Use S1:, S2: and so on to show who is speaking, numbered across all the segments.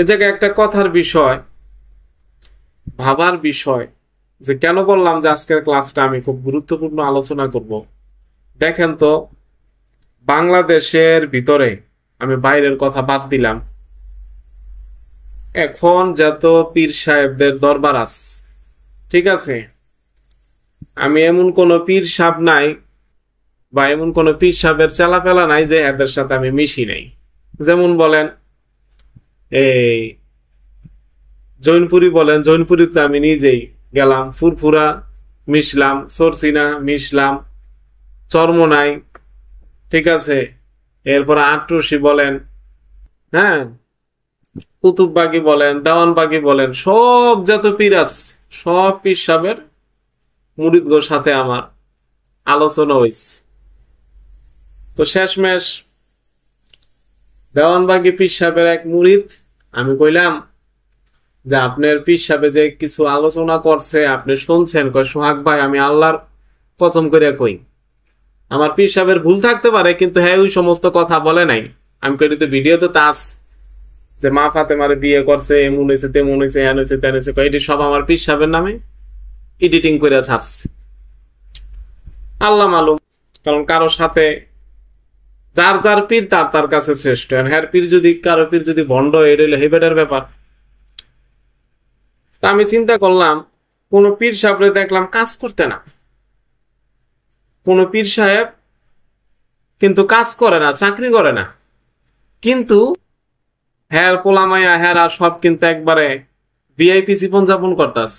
S1: এ জায়গায় একটা কথার বিষয়, ভাবার বিষয়, যে কেন বললাম যে আজকের ক্লাসটা আমি খুব গুরুত্বপূর্ণ আলোচনা করব। দেখেন তো, বাংলাদেশের ভিতরে, আমি বাইরের কথা বাদ দিলাম, এখন যত পীর সাহেবদের দরবার আছে, ঠিক আছে, আমি এমন কোন পীর সাহেব নাই বা এমন কোন পীর সাহেবের চালাপেলা নাই যে এদের সাথে আমি মিশি নাই। যেমন বলেন এই জৈনপুরি বলেন, জৈনপুরিতে আমি নিজেই গেলাম, ফুরফুরা মিশলাম, সরসিনা মিশলাম, চরমনাই, ঠিক আছে, এরপর আটরশি বলেন, হ্যাঁ, কুতুববাগি বলেন, দেওয়ানবাগি বলেন, সব যত পীর আছে সব পীর সাহেবের মুরিদগোর সাথে আমার আলোচনা হয়েছে। তো শেষমেশ দেওয়ানবাগি পীর সাহেবের এক মুরিদ আমি কইলাম যে আপনার পীর সাহেবে যে কিছু আলোচনা করছে আপনি শুনছেন? কয় সোহাগ ভাই, আমি আল্লাহর কসম করে কই আমার পীর সাহেবের ভুল থাকতে পারে, কিন্তু হ্যাঁ ওই সমস্ত কথা বলে নাই। আমি কই তো ভিডিও তো তাস যে মা ফাতেমারে বিয়ে করছে, এমন হয়েছে, তেমন হয়েছে, হ্যান হয়েছে, তেন হয়েছে, এটি সব আমার পীর সাহেবের নামে এডিটিং করে ছাড়ছে। আল্লাহ মালুম, কারণ কারো সাথে যার যার পীর তার তার কাছে শ্রেষ্ঠ। হ্যাঁ, পীর যদি কারো পীর যদি ভণ্ড, এটা হইলে হেবেটার ব্যাপার। তা আমি চিন্তা করলাম, কোন পীর সাহেবরে দেখলাম কাজ করতে না, কোন পীর সাহেব কিন্তু কাজ করে না, চাকরি করে না, কিন্তু হ্যার পোলামাইয়া হ্যারা সব কিন্তু একবারে ভিআইপি জীবন যাপন করতাস।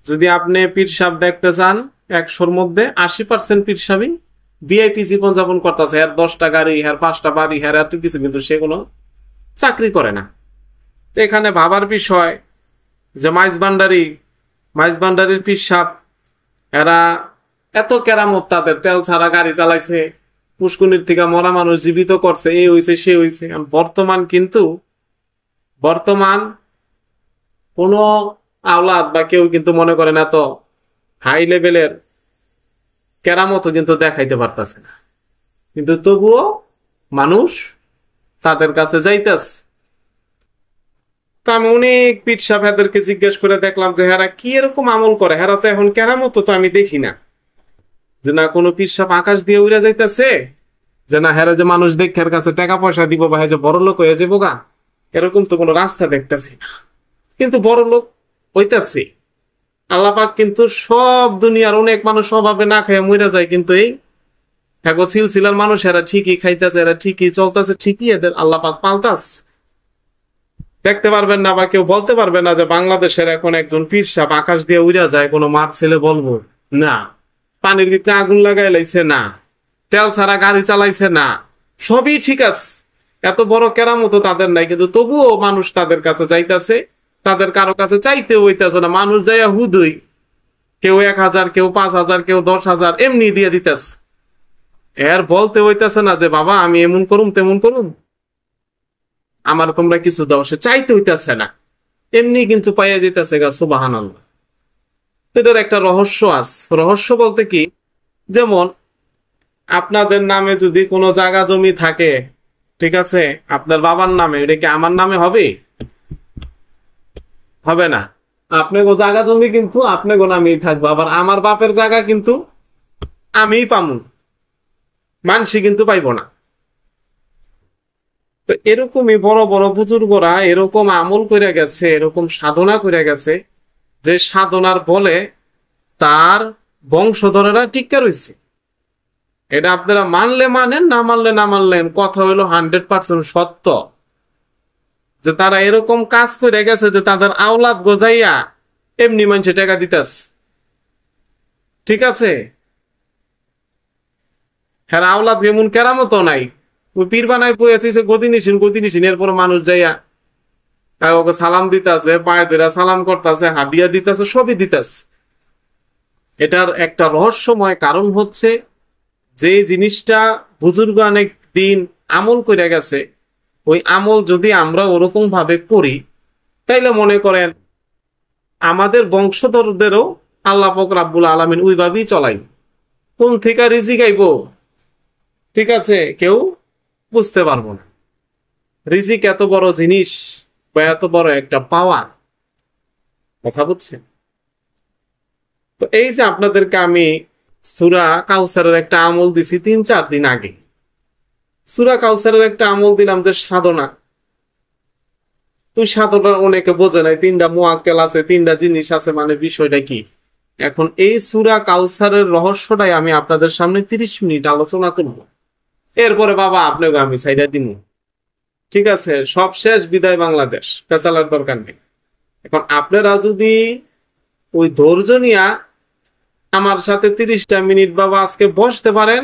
S1: যদি আপনি পীর সাহেব দেখতে চান, 100-র মধ্যে 80% পীর সাহেবই ভিআইপি জীবন যাপন করতেছে। হ্যার 10টা গাড়ি, হ্যার 5টা বাড়ি, হ্যার এত কিছু, কিন্তু সে কোনো চাকরি করে না। তো এখানে ভাবার বিষয় যে মাইজবান্ডারির পীর সাহেব, এরা এত কেরামত, তাদের তেল ছাড়া গাড়ি চালাইছে, পুষ্কুনির থেকে মরা মানুষ জীবিত করছে, এই হইছে সে হইছে। বর্তমান কোন আওলাদ বা কেউ কিন্তু মনে করেন এত হাই লেভেলের কেরামত কিন্তু দেখাইতে পারতেছে না, কিন্তু তবুও মানুষ তাদের কাছে যাইতেছে। তা আমি অনেক পীর সাহেবদেরকে জিজ্ঞেস করে দেখলাম যে হেরা কি এরকম আমল করে। হেরা তো এখন কেরামত তো আমি দেখি না, যে না কোনো পীর সাহেব আকাশ দিয়ে উড়ে যাইতেছে, যে না হেরা যে মানুষ দেখে কাছে টাকা পয়সা দিব বা যে বড় লোক হয়ে যাবো গা, এরকম তো কোনো রাস্তা দেখতেছি না। কিন্তু বড় লোক হইতেছে আল্লাহ পাক, কিন্তু সব দুনিয়ার অনেক মানুষ স্বভাবে না খাইয়া মরে যায়, কিন্তু এই সিলসিলার মানুষ এরা ঠিকই খাইতেছে, এরা ঠিকই চলতেছে, ঠিকই এদের আল্লাহ পাক পাল্টাছে। দেখতে পারবেন না বা কেউ বলতে পারবে না যে বাংলাদেশের এখন একজন পীর সাহেব আকাশ দিয়ে উড়া যায়, কোনো মার ছেলে বলবো না, পানির ভিতরে আগুন লাগাই লাইছে না, তেল ছাড়া গাড়ি চালাইছে না, সবই ঠিক আছে। এত বড় কেরামতো তাদের নাই, কিন্তু তবুও মানুষ তাদের কাছে যাইতেছে, তাদের কারো কাছে চাইতে হইতেছে না, মানুষ যাইয়া হুদই, কেউ 1000, কেউ 5000, কেউ 10,000 এমনি দিয়ে দিতেছে। এর বলতে হইতেছে না যে বাবা আমি এমন করুম তেমন করুম, আমার তোমরা কিছু দাও, সে চাইতে হইতেছে না, এমনি কিন্তু পাইয়া যেতেছে গা। সুবহানাল্লাহ। এটার একটা রহস্য আছে। রহস্য বলতে কি, যেমন আপনাদের নামে যদি কোনো জায়গা জমি থাকে, ঠিক আছে, আপনার বাবার নামে, এটা কি আমার নামে হবে? হবে না। আপনাকে জায়গা জমি কিন্তু আপনাকে নামেই থাকবে, আবার আমার বাপের জায়গা কিন্তু আমিই পামু, মানসি কিন্তু পাইব না। তো এরকমই বড় বড় বুজুর্গরা এরকম আমল করে গেছে, এরকম সাধনা করে গেছে, যে সাধনার বলে তার বংশধরেরা টিকা রয়েছে। এটা আপনারা মানলে মানেন, না মানলে না মানলেন, কথা হইলো 100% সত্য, যে তারা এরকম কাজ করে গেছে যে তাদের আওলাদ গজাইয়া এমনি মানুষে টাকা দিতেছে, ঠিক আছে। হ্যাঁ, আওলাদ এমন কেরামতো নাই, পীর বানায় পড়েছে গদিনিসিন, এরপর মানুষ যাইয়া ওকে সালাম দিতেছে, পায়ে ধরে সালাম করতেছে, হাদিয়া দিতেছে, সবই দিতেছে। এটার একটা রহস্যময় কারণ হচ্ছে, যে জিনিসটা বুজুর্গ অনেক দিন আমল করে গেছে, ওই আমল যদি আমরা ওরকম ভাবে করি, তাইলে মনে করেন আমাদের বংশধরদেরও আল্লাহ পাক রাব্বুল আলামিন ওইভাবেই চলাই। কোন থেকে রিজিক আইব, ঠিক আছে, কেউ বুঝতে পারবো না। রিজিক এত বড় জিনিস বা এত বড় একটা পাওয়ার, কথা বুঝছেন? তো এই যে আপনাদেরকে আমি সূরা কাউসারের একটা আমল দিছি 3-4 দিন আগে, সূরা কাউসারের একটা আমল দিলাম যে সাধনা। তুই সাধনা অনেকে বোঝে নাই, 3টা মুআক্কেল আছে, 3টা জিনিস আছে, মানে বিষয়টা কি। এখন এই সূরা কাউসারের রহস্যটাই আমি আপনাদের সামনে 30 মিনিট আলোচনা করব। এরপরে বাবা আপনাকে আমি ছাইড়া দিব, ঠিক আছে? সব শেষ, বিদায় বাংলাদেশ, পেঁচালার দরকার নেই। এখন আপনারা যদি ওই ধৈর্য নিয়া আমার সাথে 30টা মিনিট বাবা আজকে বসতে পারেন,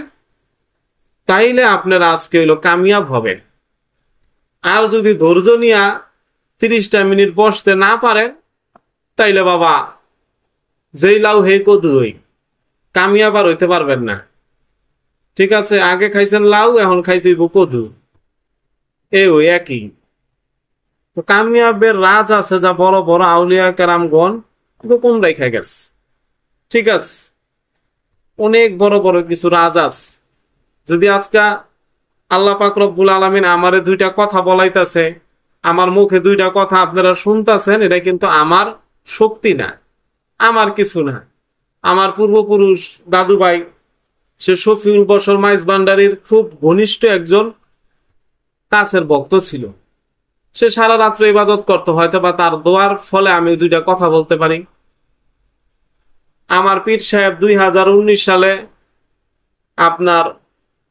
S1: তাইলে আপনারা আজকে হইলো কামিয়াব হবেন। আর যদি ধৈর্য নিয়া 30টা মিনিট বসতে না পারেন, তাইলে বাবা যেই লাউ হে কদু হই, কামিয়াব আর হইতে পারবেন না, ঠিক আছে? আগে খাইছেন লাউ, এখন খাইতে হইব কদু, ওই একই। কামিয়াবের রাজ আছে, যা বড় বড় আউলিয়া কেরামগণ কোমরাই খাই গেছে, ঠিক আছে? অনেক বড় বড় কিছু রাজ আছে। যদি আজকে আল্লাহ পাক রব্বুল আলামিন আমারে 2টা কথা বলাইতেছে, আমার মুখে 2টা কথা আপনারা শুনতেছেন, এটা কিন্তু আমার শক্তি না, আমার কিছু না। আমার পূর্বপুরুষ দাদু ভাই, সে শফিউল বশর মাইজ ভান্ডারীর খুব ঘনিষ্ঠ একজন কাছের ভক্ত ছিল। সে সারা রাত্র ইবাদত করতো, হয়তো বা তার দোয়ার ফলে আমি 2টা কথা বলতে পারি। আমার পীর সাহেব 2019 সালে আপনার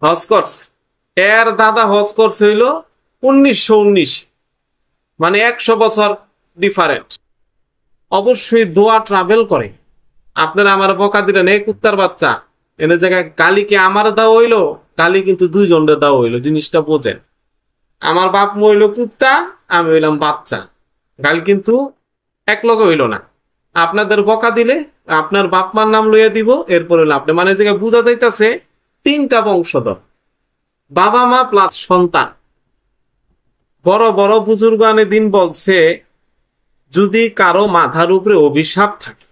S1: হজ করছে, এর দাদা হজ করছে হইল 1919, মানে 100 বছর ডিফারেন্ট। অবশ্যই দোয়া ট্রাভেল করে। আপনারা আমার বকা দিলেন, এই কুত্তার বাচ্চা, এনে জায়গায় গালিকে আমার দাও হইলো, গালি কিন্তু 2 জনের দাও হইলো, জিনিসটা বোঝেন। আমার বাপ হইল কুত্তা, আমি হইলাম বাচ্চা, গালি কিন্তু এক লগে হইল না। আপনাদের বকা দিলে আপনার বাপ মার নাম লইয়া দিব, এরপর হইলো আপনি, মানে জায়গায় বোঝা যাইতেছে 3টা বংশধর, বাবা মা প্লাস সন্তান। বড় বড় বুজুর্গানে দিন বলছে, যদি কারো মাথার উপরে অভিশাপ থাকে,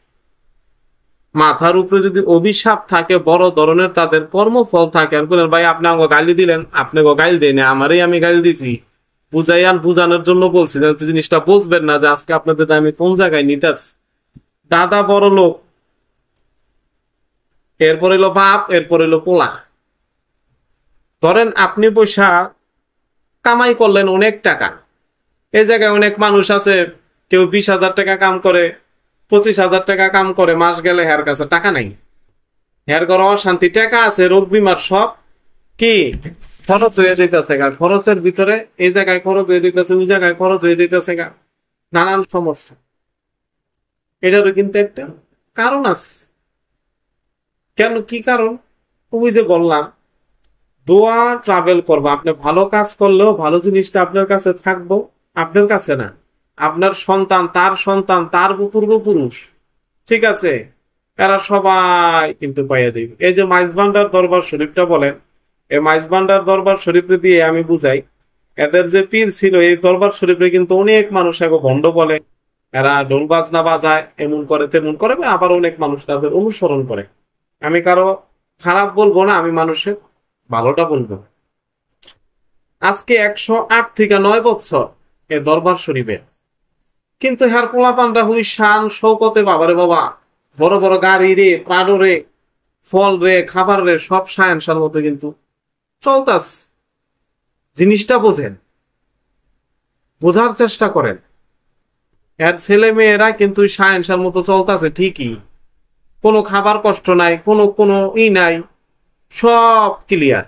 S1: মাথার উপরে যদি অভিশাপ থাকে বড় ধরনের, তাদের কর্মফল থাকে। আর বলেন ভাই আপনি আমাকে গালি দিলেন, আপনাকে গাইল দেয় না, আমারই আমি গাইল দিছি, বুঝাইয়ান বুঝানোর জন্য বলছি, জিনিসটা বুঝবেন না যে আজকে আপনাদের আমি কোন জায়গায় নিতেছি। দাদা বড় লোক, এরপর এলো বাপ, এরপর এলো পোলা। ধরেন আপনি পয়সা কামাই করলেন অনেক টাকা, এই জায়গায় অনেক মানুষ আছে, কেউ 20,000 টাকা কাম করে, 25,000 টাকা কাম করে, মাস গেলে হের কাছে টাকা নাই, হের ঘরে অশান্তি, টাকা আছে, রোগ বিমার সব কি খরচ হয়ে যেতেছে গা, খরচের ভিতরে এই জায়গায় খরচ হয়ে যেতেছে, ওই জায়গায় খরচ হয়ে যেতেছে গা, নানান সমস্যা। এটারও কিন্তু একটা কারণ আছে। কেন, কি কারণ? ওই যে বললাম, দোয়া ট্রাভেল করবো। আপনি ভালো কাজ করলেও ভালো জিনিসটা আপনার কাছে থাকবো, আপনার কাছে না, আপনার সন্তান, তার পূর্বপুরুষ, ঠিক আছে? এরা সবাই কিন্তু পাইয়া যাবে। এই যে মাইজ ভান্ডার দরবার শরীফটা বলেন, এই মাইজ ভান্ডার দরবার শরীফে দিয়ে আমি বুঝাই, এদের যে পীর ছিল, এই দরবার শরীফে কিন্তু অনেক মানুষ এখন ভণ্ড বলে, এরা ঢোল বাজনা বাজায়, এমন করে তেমন করে, আবার অনেক মানুষ তাদের অনুসরণ করে। আমি কারো খারাপ বলবো না, আমি মানুষের ভালোটা বলবো। আজকে 108 থেকে 9 বছর এ দরবার শরীফে, কিন্তু হ্যার পোলাপানটা হুই শান শৌকতে, বাবারে বাবা, বড় বড় গাড়ি রে, প্রাণো রে, ফল রে, খাবার রে, সব সায়েন্সার মতো কিন্তু চলতাস। জিনিসটা বোঝেন, বোঝার চেষ্টা করেন। এর ছেলে মেয়েরা কিন্তু সায়েন্সার মতো চলতেছে ঠিকই, কোনো খাবার কষ্ট নাই, কোনো নাই, সব ক্লিয়ার।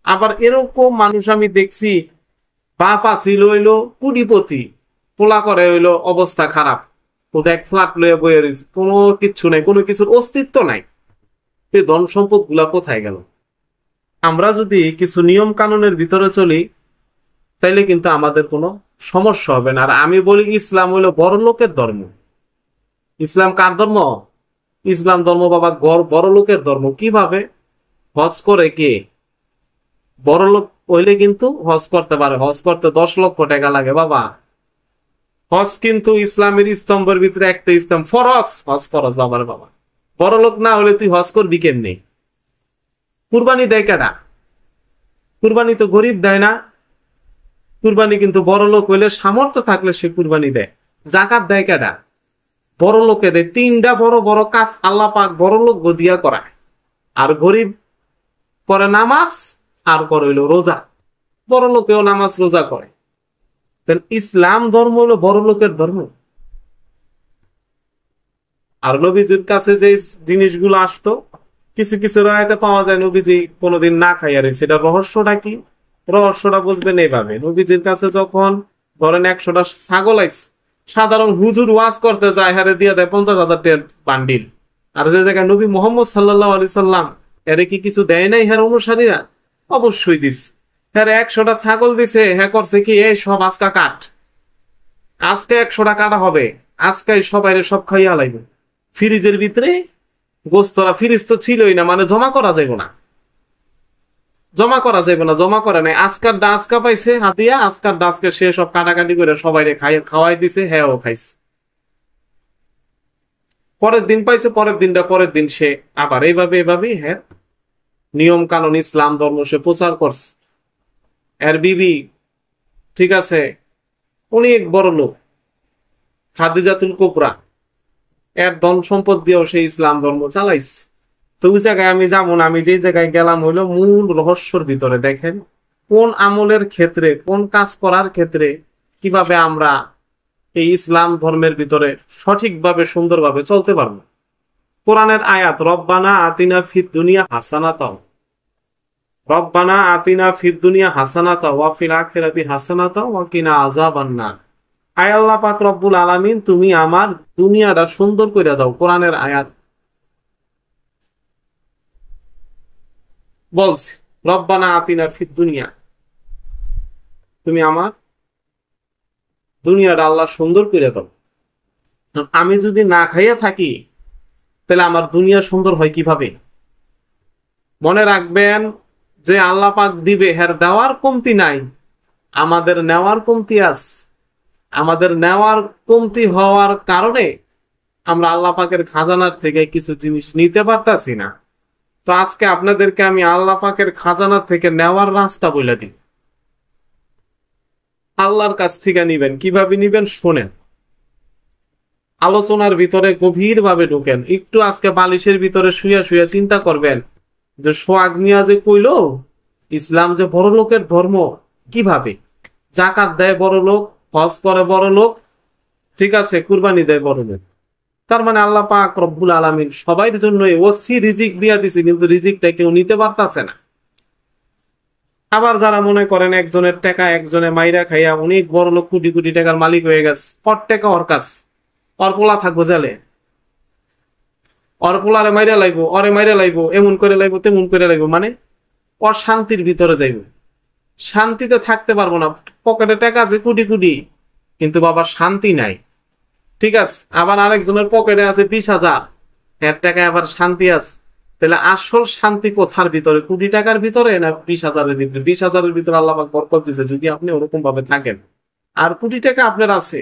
S1: আবার এরকম মানুষ আমি দেখছি, বাপা ছিল হইলো কোটিপতি, পোলা করে হইলো অবস্থা খারাপ, ও দেখ ফ্ল্যাট লয়ে বইয়ে রয়েছে, কোনো কিচ্ছু নাই, কোনো কিছুর অস্তিত্ব নাই। এই ধন সম্পদ গুলা কোথায় গেল? আমরা যদি কিছু নিয়ম কানুনের ভিতরে চলি, তাইলে কিন্তু আমাদের কোনো সমস্যা হবে না। আর আমি বলি, ইসলাম হইলো বড় লোকের ধর্ম। ইসলাম কার ধর্ম? ইসলাম ধর্ম বাবা বড় লোকের ধর্ম। কিভাবে? হজ করে কে? বড় লোক হইলে কিন্তু হজ করতে পারে। হজ করতে 10 লক্ষ টাকা লাগে বাবা। হজ কিন্তু ইসলামের স্তম্ভের ভিতরে একটা স্তম্ভ, ফরজ, হজ ফরজ বাবার বাবা। বড় লোক না হলে তুই হজ করবি কেমনি? কুরবানি দেয় কেনা? কুরবানি তো গরিব দেয় না, কুরবানি কিন্তু বড় লোক হইলে সামর্থ্য থাকলে সে কুরবানি দেয়। জাকাত দেয় কেডা? বড় লোকে দেয়। 3টা বড় বড় কাজ আল্লাহ পাক বড় লোক গদিয়া করায়, আর গরিব করে নামাজ আর করে হইল রোজা। বড় লোকেও নামাজ রোজা করে। ইসলাম ধর্ম হলো বড় লোকের ধর্ম। আর নবীজির কাছে যে জিনিসগুলো আসতো, কিছু কিছু রায়তে পাওয়া যায় নবীজি কোনোদিন না খাইয়া রয়েছে। সেটা রহস্যটা কি? রহস্যটা বুঝবেন এইভাবে, নবীজির কাছে যখন ধরেন 100টা ছাগল আইছে, সাধারণ হুজুর ওয়াজ করতে যায়, হারে দিয়ে দেয় 50,000 টাকার বান্ডিল। আর যে জায়গায় নবী মোহাম্মদ সাল্লাল্লাহু আলাইহি সাল্লাম এর কি কিছু দেয় নাই হ্যাঁ অনুসারীরা? অবশ্যই দিস। হ্যাঁ 100টা ছাগল দিছে, হ্যাঁ করছে কি এই সব আজকা কাট, আজকে 100টা কাটা হবে, আজকে সবাই সব খাইয়া লাগবে। ফ্রিজের ভিতরে গোস্তরা, ফ্রিজ তো ছিলই না, মানে জমা করা যাইব না, জমা করা যাইব না, জমা করে নাই। আজকার ডাস্কা পাইছে হাতিয়া, আজকার ডাস্কে সে সব কাটাকাটি করে সবাই খাওয়াই দিছে, হ্যাঁ ও খাইছে। পরের দিন পাইছে, পরের দিনটা পরের দিন সে আবার এইভাবে হ্যাঁ নিয়ম কানুন ইসলাম ধর্ম সে প্রচার করছে। এর বিবি ঠিক আছে অনেক বড় লোক, খাদিজাতুল কুবরা, এর ধন সম্পদ দিয়েও সে ইসলাম ধর্ম চালাইছে। তো ওই জায়গায় আমি যাবো না, আমি যে জায়গায় গেলাম হইলো মূল রহস্যর ভিতরে। দেখেন কোন আমলের ক্ষেত্রে, কোন কাজ করার ক্ষেত্রে কিভাবে আমরা এই ইসলাম ধর্মের ভিতরে সঠিকভাবে সুন্দরভাবে চলতে পারবো। কোরআনের আয়াত, রব্বানা আতিনা ফিদ দুনিয়া হাসানাতাও, রব্বানা আতিনা ফিদ দুনিয়া হাসানাতাও ওয়া ফিল আখিরাতি হাসানাতাও ওয়া কিনা আযাবান্নার। আয় আল্লাহ পাক রব্বুল আলামিন, তুমি আমার দুনিয়াটা সুন্দর করে দাও। কোরআনের আয়াত বলছে রব্বানা আতিনা ফিদ দুনিয়া, তুমি আমার দুনিয়াটা আল্লাহ সুন্দর করে দাও। আমি যদি না খাইয়া থাকি তাহলে আমার দুনিয়া সুন্দর হয় কিভাবে? মনে রাখবেন যে আল্লাহ পাক দিবে, হ্যার দেওয়ার কমতি নাই, আমাদের নেওয়ার কমতি আছে। আমাদের নেওয়ার কমতি হওয়ার কারণে আমরা আল্লাহ পাকের খাজানার থেকে কিছু জিনিস নিতে পারতাছি না। তো আজকে আপনাদেরকে আমি আল্লাহ পাকের খাজানা থেকে নেওয়ার রাস্তা বলে দিই। আল্লাহর কাছ থেকে নিবেন, কিভাবে নিবেন শোনেন। আলোচনার ভিতরে গভীর ভাবে ঢুকেন। একটু আজকে বালিশের ভিতরে শুয়ে শুয়ে চিন্তা করবেন যে সোহাগ মিয়া যে কইল ইসলাম যে বড় লোকের ধর্ম, কিভাবে জাকাত দেয় বড় লোক, হজ করে বড় লোক, ঠিক আছে কুরবানি দেয় বড় লোক। তার মানে আল্লাহ পাক রব্বুল আলামিন সবাই জন্য ওসি রিজিক দিয়া দিছে, কিন্তু রিজিকটা কেউ নিতে পারতাছে না। আবার যারা মনে করেন একজনের টাকা একজনে মাইরা খাইয়া অনেক বড় লোক, কোটি কোটি টাকার মালিক হয়ে গেছে, ওর টাকা ওর কাছ, ওর পোলা থাকবো জেলে, ওর পোলারে মাইরা লাইবো, ওরে মাইরা লাইবো, এমন করে লাইবো তেমন করে লাইবো, মানে ওর শান্তির ভিতরে যাইব, শান্তিতে থাকতে পারবো না। পকেটে টাকা আছে কোটি কোটি, কিন্তু বাবার শান্তি নাই, ঠিক আছে। আবার আরেকজনের পকেটে আছে 20,000, এর টাকায় আবার শান্তি আছে। তাহলে আসল শান্তি কোথার ভিতরে? কোটি টাকার ভিতরে না 20,000-এর ভিতরে? 20,000-এর ভিতরে আল্লাহ পাক বরকত দিয়েছে যদি আপনি ওরকম ভাবে থাকেন। আর কোটি টাকা আপনার আছে,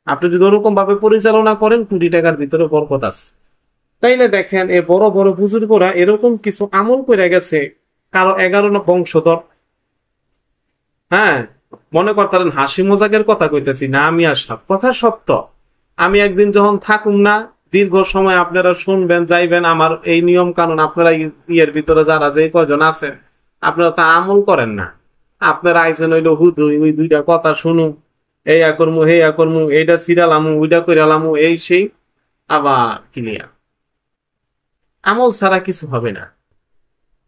S1: আপনি যদি ওরকম ভাবে পরিচালনা করেন, কোটি টাকার ভিতরে বরকত আছে। তাইলে দেখেন এই বড় বড় বুজুর্গরা এরকম কিছু আমল করে গেছে। কারো 11 বংশধর, হ্যাঁ মনে করতেন হাসি মজাকের কথা কইতেছি না, আমি আসা কথা সত্য। আমি একদিন যখন থাকুম না, দীর্ঘ সময় আপনারা শুনবেন যাইবেন, আমার এই নিয়ম কানুন আপনারা ইয়ের ভিতরে যারা যে কজন আছেন আপনারা তা আমল করেন না। আপনারা আইসেন হইলো হুদুই, ওই 2টা কথা শুনু, এই করমু হে করমু, এইটা ছিড়ালামু ওইটা কইরালামু, এই সেই, আবার ক্লিয়ার। আমল ছাড়া কিছু হবে না,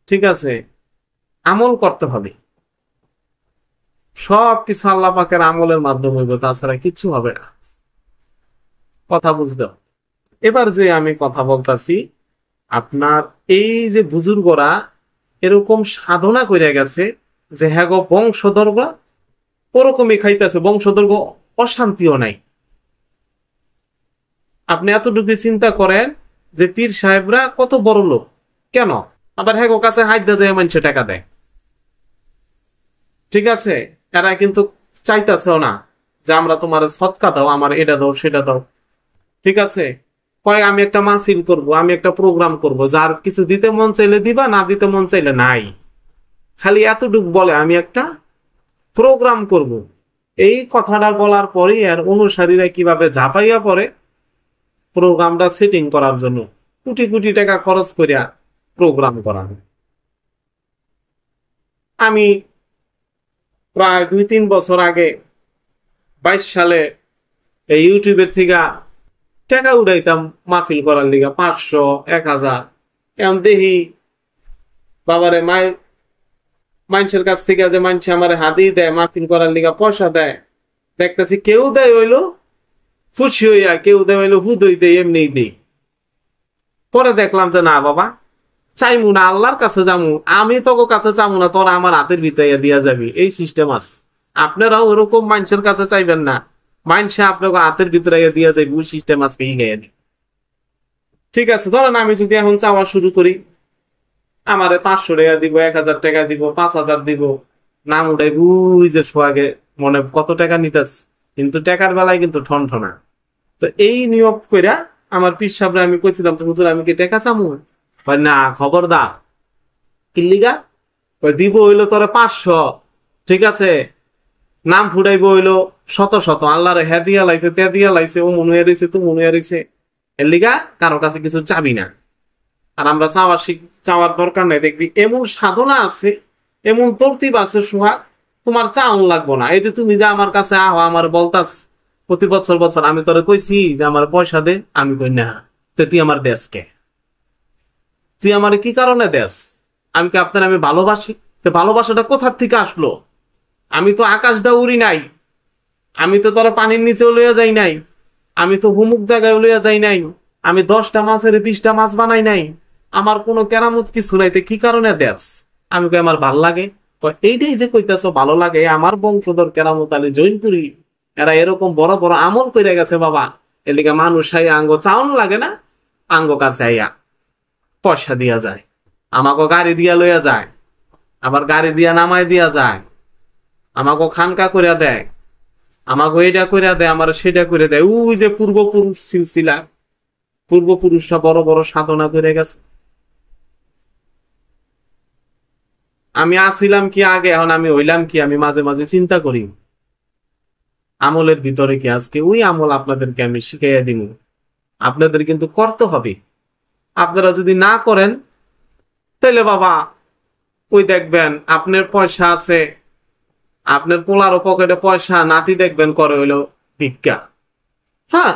S1: ঠিক আছে? আমল করতে হবে, সব কিছু আল্লাহ পাকের আমলের মাধ্যমে হইব, তাছাড়া কিছু হবে না। কথা বুঝতে। এবার যে আমি কথা বলতাছি, আপনার এই যে বুজুর্গরা এরকম সাধনা করে গেছে যে হ্যাঁ গো বংশধররা ওরকমই খাইতেছে, বংশধর্গ অশান্তিও নাই। আপনি এতটুকু চিন্তা করেন যে পীর সাহেবরা কত বড় লোক, কেন আবার হ্যাঁ কাছে হাইদা যায় মানুষে টাকা দেয়, ঠিক আছে? এরা কিন্তু চাইতেছেও না যে আমরা তোমার সৎকা দাও, আমার এটা দাও সেটা দাও, ঠিক আছে? কয় আমি একটা মাহফিল করব, আমি একটা প্রোগ্রাম করব, যার কিছু দিতে মন চাইলে দিবা, না দিতে মন চাইলে নাই। খালি এতটুকু বলে আমি একটা প্রোগ্রাম করব, এই কথাটা বলার পরে আর অনুসারীরা কিভাবে ঝাঁপাইয়া পড়ে প্রোগ্রামটা সেটিং করার জন্য কোটি কোটি টাকা খরচ করিয়া প্রোগ্রাম করা হয়। আমি প্রায় 2-3 বছর আগে 22 সালে এই ইউটিউবের থেকে টাকা উঠাইতাম মাহফিল করার লিগা, 500, 1000। এখন দেখি বাবারে মানুষের কাছ থেকে যে মানুষ আমার হাতি দেয় মাহফিল করার লিগা, পয়সা দেয়, দেখতেছি কেউ দেয় হইলো খুশি হইয়া, কেউ দেয় হইলো হুদই দেয়, এমনি দেই। পরে দেখলাম যে না বাবা, চাইমু না, আল্লাহর কাছে যামু, আমি তোকে কাছে চামু না, তোরা আমার হাতের ভিতরে দিয়া যাবি, এই সিস্টেম আছে। আপনারাও ওরকম মানুষের কাছে চাইবেন না, মানুষে আপনাকে হাতের ভিতরে দিয়া যাবে, ওই সিস্টেম আজকে গাইনি। ঠিক আছে, ধরেন আমি যদি এখন চাওয়া শুরু করি, আমারে 500 টাকা দিব, 1000 টাকা দিব, 5000 দিব, নাম উঠাই বুঝ যে সোহাগে মনে কত টাকা নিতেছ, কিন্তু টাকার বেলায় কিন্তু ঠনঠনা। তো এই নিয়ম কইরা আমার পীর সাহেবরা আমি কইছিলাম, তো হুজুর আমি কি টাকা চামু? না, খবরদার। কিল্লিগা? দিব হইলো তোরে 500, ঠিক আছে, নাম ফুটাইব হইলো শত শত, আল্লাহরে হ্যাঁ দিয়া লাইছে, তে দিয়া লাইছে, ও মনে হয়েছে, তো মনে হয়েছে, এর লিগা কারোর কাছে কিছু চাবি না। আর আমরা চাওয়ার দরকার নাই। দেখবি এমন সাধনা আছে, এমন তরতিব আছে সোহাগ, তোমার চাউন লাগবো না। এই যে তুমি যে আমার কাছে আহ, আমার বলতাস প্রতি বছর বছর, আমি তোরে কইছি যে আমার পয়সা দে, আমি কই না, তো তুই আমার দেশকে, তুই আমার কি কারণে দেশ? আমি কি আপনার আমি ভালোবাসি? তো ভালোবাসাটা কোথার থেকে আসলো? আমি তো আকাশ দা উড়ি নাই, আমি তো তোরা পানির নিচে লইয়া যাই নাই, আমি তো হুমুক জায়গায় লইয়া যাই নাই, আমি 10টা মাছের 20টা মাছ বানাই নাই, আমার কোনো কেরামত কিছু নাই, কি কারণে দেশ? আমি কই আমার ভাল লাগে। এইটাই যে কইতেছ ভালো লাগে, আমার বংশধর কেরামত আলী জৈনপুরি এরা এরকম বড় বড় আমল করে গেছে বাবা, এদিকে মানুষ আঙ্গ চাউন লাগে না, আঙ্গ কাছে আইয়া পয়সা দিয়া যায়, আমাকে গাড়ি দিয়া লইয়া যায়, আবার গাড়ি দিয়া নামাই দিয়া যায়, আমাকে খানকা করে দেয়, আমাকে এটা করে দেয়, আমার সেটা করে দেয়। ওই যে পূর্বপুরুষ সিলসিলা, পূর্বপুরুষরা বড় বড় সাধনা করে গেছে। আমি আসিলাম কি আগে, এখন আমি হইলাম কি, আমি মাঝে মাঝে চিন্তা করি আমলের ভিতরে কি আজকে ওই আমল আপনাদেরকে আমি শিখাইয়া দিব। আপনাদের কিন্তু করতে হবে। আপনারা যদি না করেন তাহলে বাবা ওই দেখবেন আপনার পয়সা আছে, আপনার পোলারও পকেটে পয়সা, নাতি দেখবেন করে হইলো ভিক্ষা। হ্যাঁ,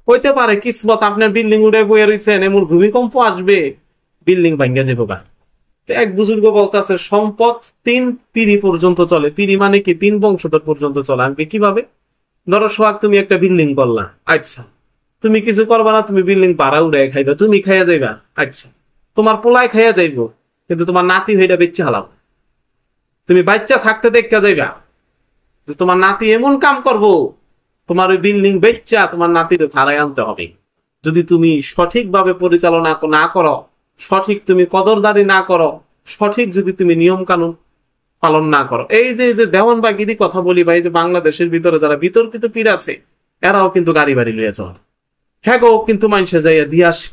S1: হইতে পারে কিসমত আপনার বিল্ডিং উঠে বয়ে রয়েছেন, এমন ভূমিকম্প আসবে বিল্ডিং ভাঙ্গা যাবো গা। এক বুজুর্গ বলতেছে সম্পদ 3 পিঢ়ি পর্যন্ত চলে। পিঢ়ি মানে কি? 3 বংশধর পর্যন্ত চলে। আমি কিভাবে? ধরো সোহাগ তুমি একটা বিল্ডিং করলা, আচ্ছা, তুমি কিছু করবা না, তুমি বিল্ডিং ভাড়া উড়াই খাইবা, তুমি খাইয়া যাইবা, আচ্ছা, তোমার পোলায় খাইয়া যাইব, কিন্তু তোমার নাতি হইটা বেচে হালাও। তুমি বাচ্চা থাকতে দেখা যাইবা যে তোমার নাতি এমন কাম করবো, তোমার ওই বিল্ডিং বেচা তোমার নাতির ছাড়াই আনতে হবে। যদি তুমি সঠিকভাবে পরিচালনা না করো, সঠিক তুমি কদরদারি না করো, সঠিক যদি তুমি নিয়ম কানুন পালন না করো। এই যে দেওয়ানবাগিরি কথা বলি ভাই, যে বাংলাদেশের ভিতরে যারা বিতর্কিত পীর আছে, এরাও কিন্তু গাড়ি বাড়ি লইয়া চলে। হ্যাঁ গো, কিন্তু মানুষে যাইয়া দিয়ে আসে,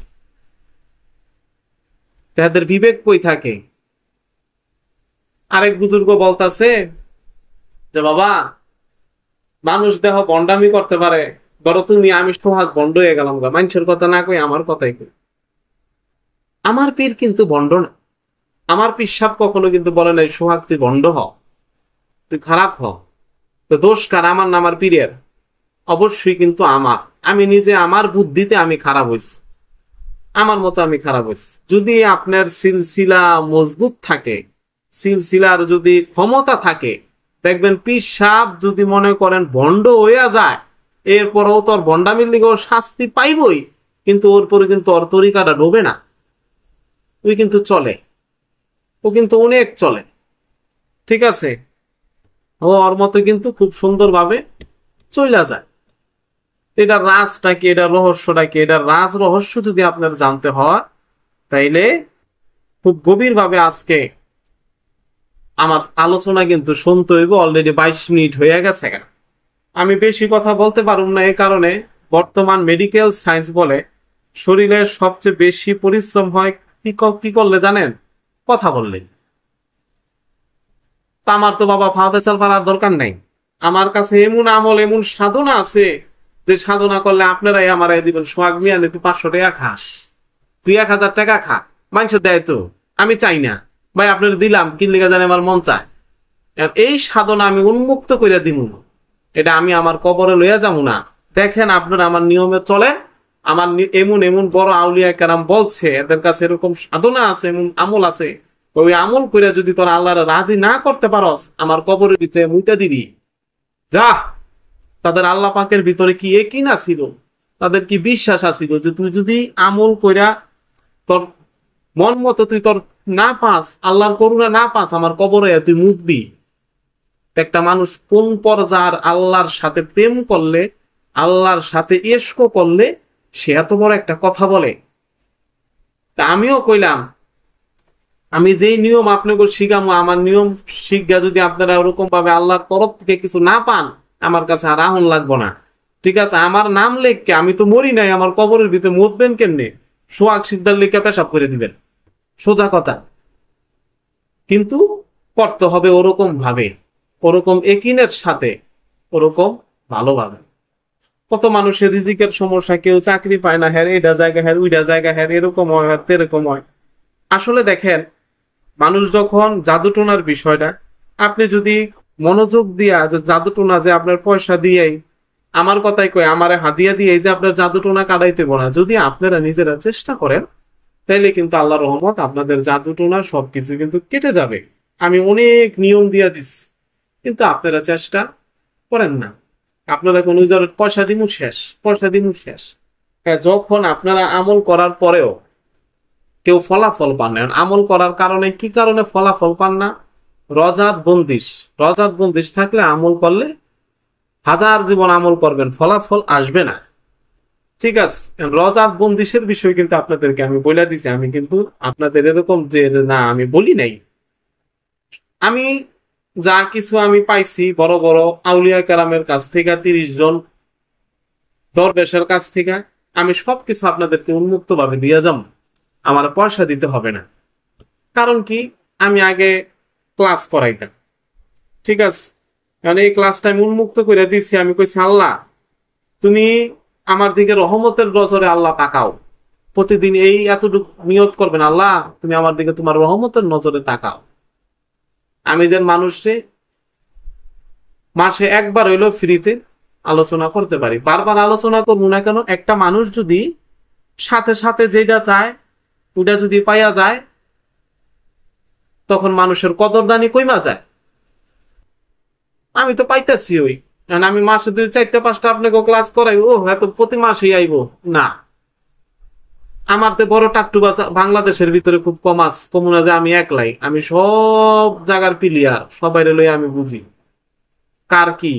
S1: তাদের বিবেক কই থাকে? আরেক বুজুর্গ বলতাছে যে বাবা, মানুষ দেহ বন্ডামি করতে পারে, ধরো তুমি আমি সোহাগ বন্ড হয়ে গেলাম, মানুষের কথা না কই আমার কথাই কই। আমার পীর কিন্তু বন্ড না, আমার পিসাব কখনো কিন্তু বলে নাই সোহাগ তুই বন্ড হ, তুই খারাপ হ। তো দোষ কার? আমার না আমার পীরের? অবশ্যই কিন্তু আমার। আমি নিজে আমার বুদ্ধিতে আমি খারাপ হয়েছি, আমার মতো আমি খারাপ হয়েছি। যদি আপনার সিলসিলা মজবুত থাকে, সিলসিলার যদি ক্ষমতা থাকে, দেখবেন পীর সাহেব যদি মনে করেন ভণ্ড হইয়া যায়, এরপরও তোর ভণ্ডামির লিগেও শাস্তি পাইবই, কিন্তু ওর পরে কিন্তু ওর তরিকাটা ডোবে না, ওই কিন্তু চলে, ও কিন্তু অনেক চলে, ঠিক আছে, ও ওর মতো কিন্তু খুব সুন্দরভাবে চইলা যায়। এটার রাজটা কি, এটার রহস্যটা কি? এটার রাজ রহস্য যদি আপনার জানতে হয়, তাইলে খুব গভীর ভাবে আজকে আমার আলোচনা কিন্তু শুনতে হইব। অলরেডি 22 মিনিট হয়ে গেছে। আমি বেশি কথা বলতে পারুম না, এই কারণে বর্তমান মেডিকেল সায়েন্স বলে শরীরের সবচেয়ে বেশি পরিশ্রম হয় কি করলে জানেন? কথা বললে। আমার তো বাবা ফাঁদে চাল পারার দরকার নাই, আমার কাছে এমন আমল এমন সাধনা আছে যে সাধনা করলে আপনারাই আমারাই দিবেন। সোহাগ মিয়া তুই 500 টাকা খাস, তুই 1000 টাকা খা, মানুষ দেয় তো, আমি চাই না ভাই, আপনার দিলাম কিনলে জানে আমার মন চায়। এই সাধনা আমি উন্মুক্ত করে দিব, এটা আমি আমার কবরে লইয়া যাবো না। দেখেন আপনারা আমার নিয়মে চলেন, আমার এমন এমন বড় আউলিয়া কেরাম বলছে এদের কাছে এরকম সাধনা আছে, এমন আমল আছে, ওই আমল করে যদি তোরা আল্লাহর রাজি না করতে পারস আমার কবরের ভিতরে মুইতে দিবি যা। তাদের আল্লাহ পাকের ভিতরে কি একই না ছিল, তাদের কি বিশ্বাস আছিল যে তুই যদি আমল কইরা তোর মন মতো তুই তোর না পাস, আল্লাহর করুণা না পাস, আমার কবরে তুই মুতবি। একটা মানুষ কোন পর্যায়ের আল্লাহর সাথে প্রেম করলে, আল্লাহর সাথে ইশক করলে সে এত বড় একটা কথা বলে। তা আমিও কইলাম, আমি যেই নিয়ম আপনাকে শিখামো, আমার নিয়ম শিখা যদি আপনারা ওরকম ভাবে আল্লাহর তরফ থেকে কিছু না পান, আমার কাছে আর আহন লাগবো না। ঠিক আছে, আমার নাম লেখকে, আমি তো মরি নাই, আমার কবরের ভিতরে মুতবেন কেমনে? সোহাগ সিদ্ধার লেখা পেশাব করে দিবেন, সোজা কথা। কিন্তু করতে হবে ওরকম ভাবে, ওরকম একিনের সাথে, ওরকম ভালোভাবে। কত মানুষের রিজিকের সমস্যা, কেউ চাকরি পায় না, হ্যাঁ এটা জায়গা, হ্যাঁ ওইটা জায়গা, হ্যাঁ এরকম হয়, হ্যাঁ এরকম হয়। আসলে দেখেন, মানুষ যখন জাদুটোনার বিষয়টা, আপনি যদি মনোযোগ দিয়া যে জাদুটোনা যে আপনার পয়সা দিয়েই, আমার কথাই কই, আমারে হাদিয়া দিয়ে যে আপনার জাদুটোনা কাটাইতে না, যদি আপনারা নিজেরা চেষ্টা করেন তাইলে কিন্তু আল্লাহর রহমত আপনাদের জাদুটোনা সবকিছু কিন্তু কেটে যাবে। আমি অনেক নিয়ম দিয়া দিচ্ছি, কিন্তু আপনারা চেষ্টা করেন না। আপনারা কোন পয়সা দিমু শেষ, পয়সা দিমু শেষ। যখন আপনারা আমল করার পরেও কেউ ফলাফল পান না, আমল করার কারণে কি কারণে ফলাফল পান না? রজাত বন্দিশ, রজাত বন্দিশ থাকলে আমল করলে 1000 জীবন আমল করবেন, ফলাফল আসবে না। ঠিক আছে, রজাত বন্দিশের বিষয় কিন্তু আপনাদেরকে আমি বলে দিছি। আমি কিন্তু আপনাদের এরকম যে না আমি বলি নাই, আমি যা কিছু আমি পাইছি বড় বড় আউলিয়া কেরামের কাছ থেকে, 30 জন দরবেশের কাছ থেকে, আমি সবকিছু আপনাদেরকে উন্মুক্ত ভাবে দিয়ে যাব, আমার পয়সা দিতে হবে না। কারণ কি, আমি আগে ক্লাস করাইতাম, ঠিক আছে, কারণ এই ক্লাসটা আমি উন্মুক্ত করে দিচ্ছি। আমি কইছি আল্লাহ তুমি আমার দিকে রহমতের নজরে আল্লাহ তাকাও, প্রতিদিন এই এতটুকু নিয়ত করবেন, আল্লাহ তুমি আমার দিকে তোমার রহমতের নজরে তাকাও। আমি যেন মানুষে মাসে একবার হইলো ফ্রিতে আলোচনা করতে পারি। বারবার আলোচনা করবো না কেন, একটা মানুষ যদি সাথে সাথে যেটা চায় ওটা যদি পাইয়া যায়, তখন মানুষের কদরদানি কইমা যায়। আমি তো পাইতেছি ওই, আমি মাসে 2-4-5টা আপনাকে ক্লাস করাই, ও এত প্রতি মাসেই আইব না। আমার তো বড় টাট্টু বাংলাদেশের ভিতরে খুব কম না যে আমি একলাই, আমি সব জায়গার প্লেয়ার, সবাই লই আমি বুঝি কার কি।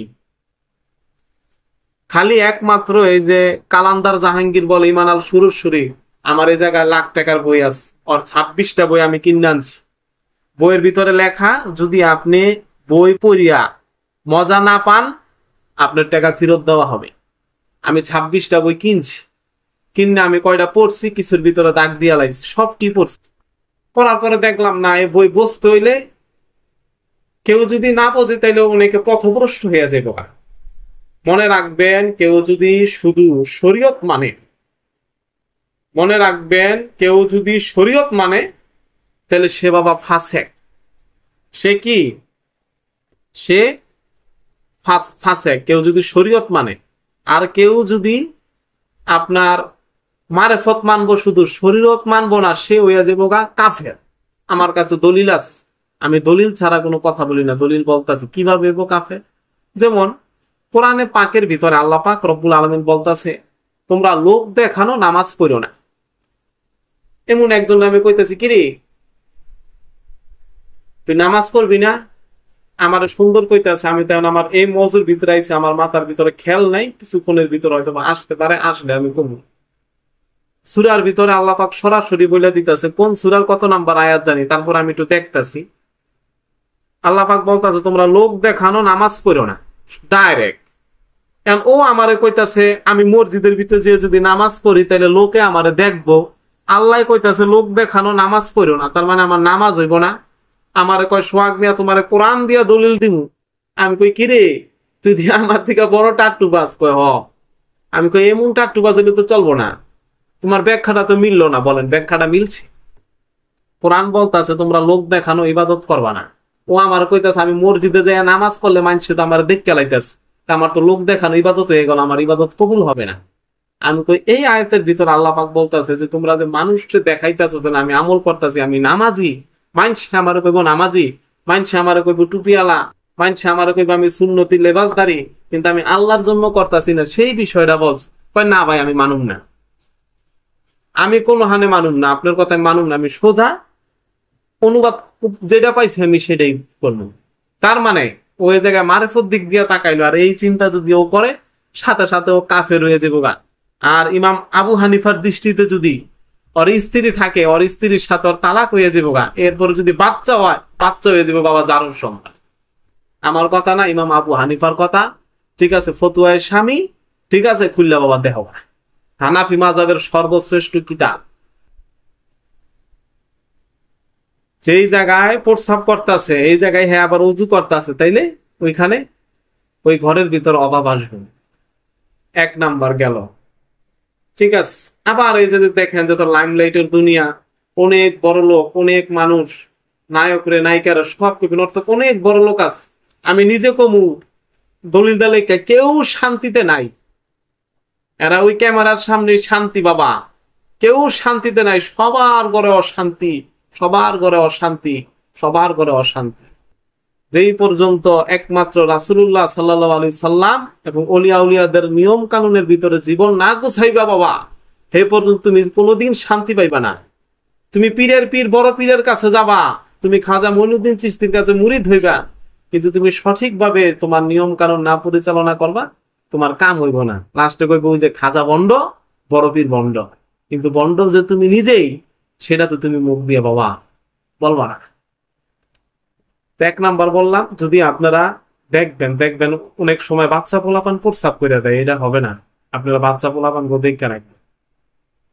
S1: খালি একমাত্র এই যে কালান্দার জাহাঙ্গীর বলে ইমান আল সুরুশ্বরী, আমার এই জায়গায় লাখ টাকার বই আছে, ওর 26টা বই আমি কিনে আনছি। বইয়ের ভিতরে লেখা, যদি আপনি বই পড়িয়া মজা না পান আপনার টাকা ফেরত দেওয়া হবে। আমি 26টা বই কিনছি, কিনে আমি কয়টা পড়ছি, কিছুর ভিতরে দাগ দিয়া লাগছে, সবটি পড়ছি। পড়ার পরে দেখলাম না, এই বই বুঝতে হইলে কেউ যদি না বোঝে তাইলে অনেকে পথভ্রষ্ট হয়ে যাবে। মনে রাখবেন, কেউ যদি শুধু শরীয়ত মানে, মনে রাখবেন কেউ যদি শরীয়ত মানে তাহলে সে বাবা ফাসেক। সে কি? সে ফাসেক, কেউ যদি শরীয়ত মানে। আর কেউ যদি আপনার মারেফত মানবো, শুধু শরীয়ত মানবো না, সে হইয়া যাবো কাফের। আমার কাছে দলিল আছে, আমি দলিল ছাড়া কোনো কথা বলি না, দলিল বলতেছি কিভাবে কাফের। যেমন কোরআনে পাকের ভিতরে আল্লাহ পাক রব্বুল আলামিন বলতেছে, তোমরা লোক দেখানো নামাজ পড়ো না। এমন একজন আমি কইতেছি, কিরে তুই নামাজ পড়বি না? আমার সুন্দর কইতেছে, আমি তখন আমার এই মজুর ভিতরে আইছি, আমার মাথার ভিতরে খেয়াল নাই, কিছুক্ষণের ভিতরে হয়তো আসতে পারে, আসলে আমি কমু। সূরার ভিতরে আল্লাহ পাক সরাসরি বলে দিতেছে, কোন সূরার কত নাম্বার আয়াত জানি, তারপর আমি একটু দেখতেছি। আল্লাহ পাক বলতেছে তোমরা লোক দেখানো নামাজ পড়ো না, ডাইরেক্ট। ও আমারে কইতাছে আমি মসজিদের ভিতরে যে যদি নামাজ পড়ি তাহলে লোকে আমারে দেখবো। আল্লাহ কইতাছে লোক দেখানো নামাজ পড়ো না, তার মানে আমার নামাজ হইব না। আমারে কয় সোহাগ মিয়া তোমারে কোরআন দিয়া দলিল দিমু। আমি কই কিরে তুই দিয়ে আমার থেকে বড় টাট্টুবাজ। কয় হ। আমি কই এমন টাট্টুবাজ হলে তো চলবো না, তোমার ব্যাখ্যাটা তো মিললো না। বলেন ব্যাখ্যাটা মিলছে? কোরআন বলতেছে তোমরা লোক দেখানো ইবাদত করবা না। ও আমার কইতাছে আমি মসজিদে যাই নামাজ করলে মানুষে তো আমার দেখতে লাইতেছে, আমার তো লোক দেখানো ইবাদত হয়ে গেল, আমার ইবাদত কবুল হবে না। আমি কই এই আয়াতের ভিতর আল্লাহ পাক বলতেছে যে তোমরা যে মানুষকে দেখাইতেছো যে আমি আমল করতেছি, আমি নামাজি, মানুষে আমার কইব নামাজি, মানুষে আমার কইব টুপিওয়ালা, মানুষে আমার কইব আমি সুন্নতি লেবাসদারি, কিন্তু আমি আল্লাহর জন্য করতেছি না, সেই বিষয়টা বলছে। কয় না ভাই আমি মানুম না, আমি কোনো হানে মানুম না, আপনার কথা আমি মানুম না, আমি সোজা অনুবাদ যেটা পাইছি আমি সেটাই করবো। তার মানে ওই জায়গায় মারেফত দিক দিয়ে তাকাইলো, আর এই চিন্তা যদি ও করে সাথে সাথে ও কাফের হয়ে যাবো গা। আর ইমাম আবু হানিফার দৃষ্টিতে যদি ওর স্ত্রী থাকে, ওর স্ত্রীর সাথে ওর তালাক হয়ে যাবো গা, এরপরে যদি বাচ্চা হয়, বাচ্চা হয়ে যাবে বাবা জারুর সন্তান। আমার কথা না, ইমাম আবু হানিফার কথা। ঠিক আছে, ফতুয়ায় স্বামী, ঠিক আছে, খুললা বাবা দেহ। হানাফি মাযহাবের সর্বশ্রেষ্ঠ কিতাব। যেই জায়গায় প্রস্রাব করতেছে এই জায়গায় হ্যাঁ আবার উজু করতেছে, তাইলে ওইখানে ওই ঘরের ভিতর অভাব আসবে। এক নাম্বার গেল। ঠিক আছে, আবার এই যে দেখেন যে লাইমলাইটের দুনিয়া, অনেক বড় লোক, অনেক মানুষ, নায়ক রে নায়িকারা সব বিভিন্ন অর্থ অনেক বড় লোক আছে। আমি নিজে কমু দলিল দালে কেউ শান্তিতে নাই, এরা ওই ক্যামেরার সামনে শান্তি বাবা, কেউ শান্তিতে নাই, সবার ঘরে অশান্তি, সবার ঘরে অশান্তি, সবার ঘরে অশান্তি। যেই পর্যন্ত একমাত্র রাসূলুল্লাহ সাল্লাল্লাহু আলাইহি সাল্লাম এবং ওলিয়া উলিয়াদের নিয়ম কানুনের ভিতরে জীবন না গুছাইবা বাবা, হে পর্যন্ত তুমি কোনোদিন শান্তি পাইবা না। তুমি পীরের পীর বড় পীরের কাছে যাবা, তুমি খাজা মঈনুদ্দিন চিশতির কাছে মুরিদ হইবা, কিন্তু তুমি সঠিকভাবে তোমার নিয়ম কানুন না পরিচালনা করবা, তোমার কাম হইব না। লাস্টে কইব যে খাজা বন্ড, বড় পীর বন্ড, কিন্তু বন্ড যে তুমি নিজেই, সেটা তো তুমি মুখ দিয়ে বাবা বলবা না। এক নাম্বার বললাম, যদি আপনারা দেখবেন অনেক সময় বাচ্চা পোলাপান প্রস্রাব করে দেয়, এটা হবে না। আপনারা বাচ্চা পোলাপান গো দেখে রাখবেন,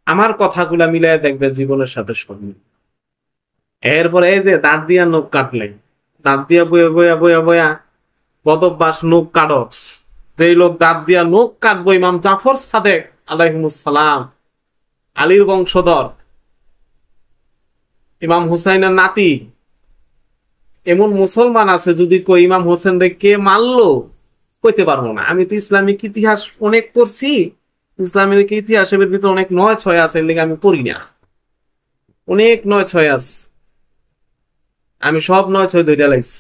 S1: আমার কথাগুলা মিলাই দেখবেন জীবনের সাথে সঙ্গে। এরপরে এই যে দাঁত দিয়া নখ কাটলে, দাঁত দিয়া বইয়া বইয়া বইয়া বইয়া বদভ্যাস নখ কাটো। যেই লোক দাঁত দিয়া নখ কাটবো, ইমাম জাফর সাদেক আলাইহিমুস সালাম, আলীর বংশধর, ইমাম হুসাইনের নাতি, এমন মুসলমান আছে যদি কই ইমাম হোসেন রে কে মারলো, কইতে পারবো না। আমি তো ইসলামিক ইতিহাস অনেক পড়ছি, ইসলামিক ইতিহাসের ভিতরে অনেক ৯-৬ আছে, লেগে আমি পড়ি না, অনেক ৯-৬ আছে, আমি সব ৯-৬ ধরে লাইছি,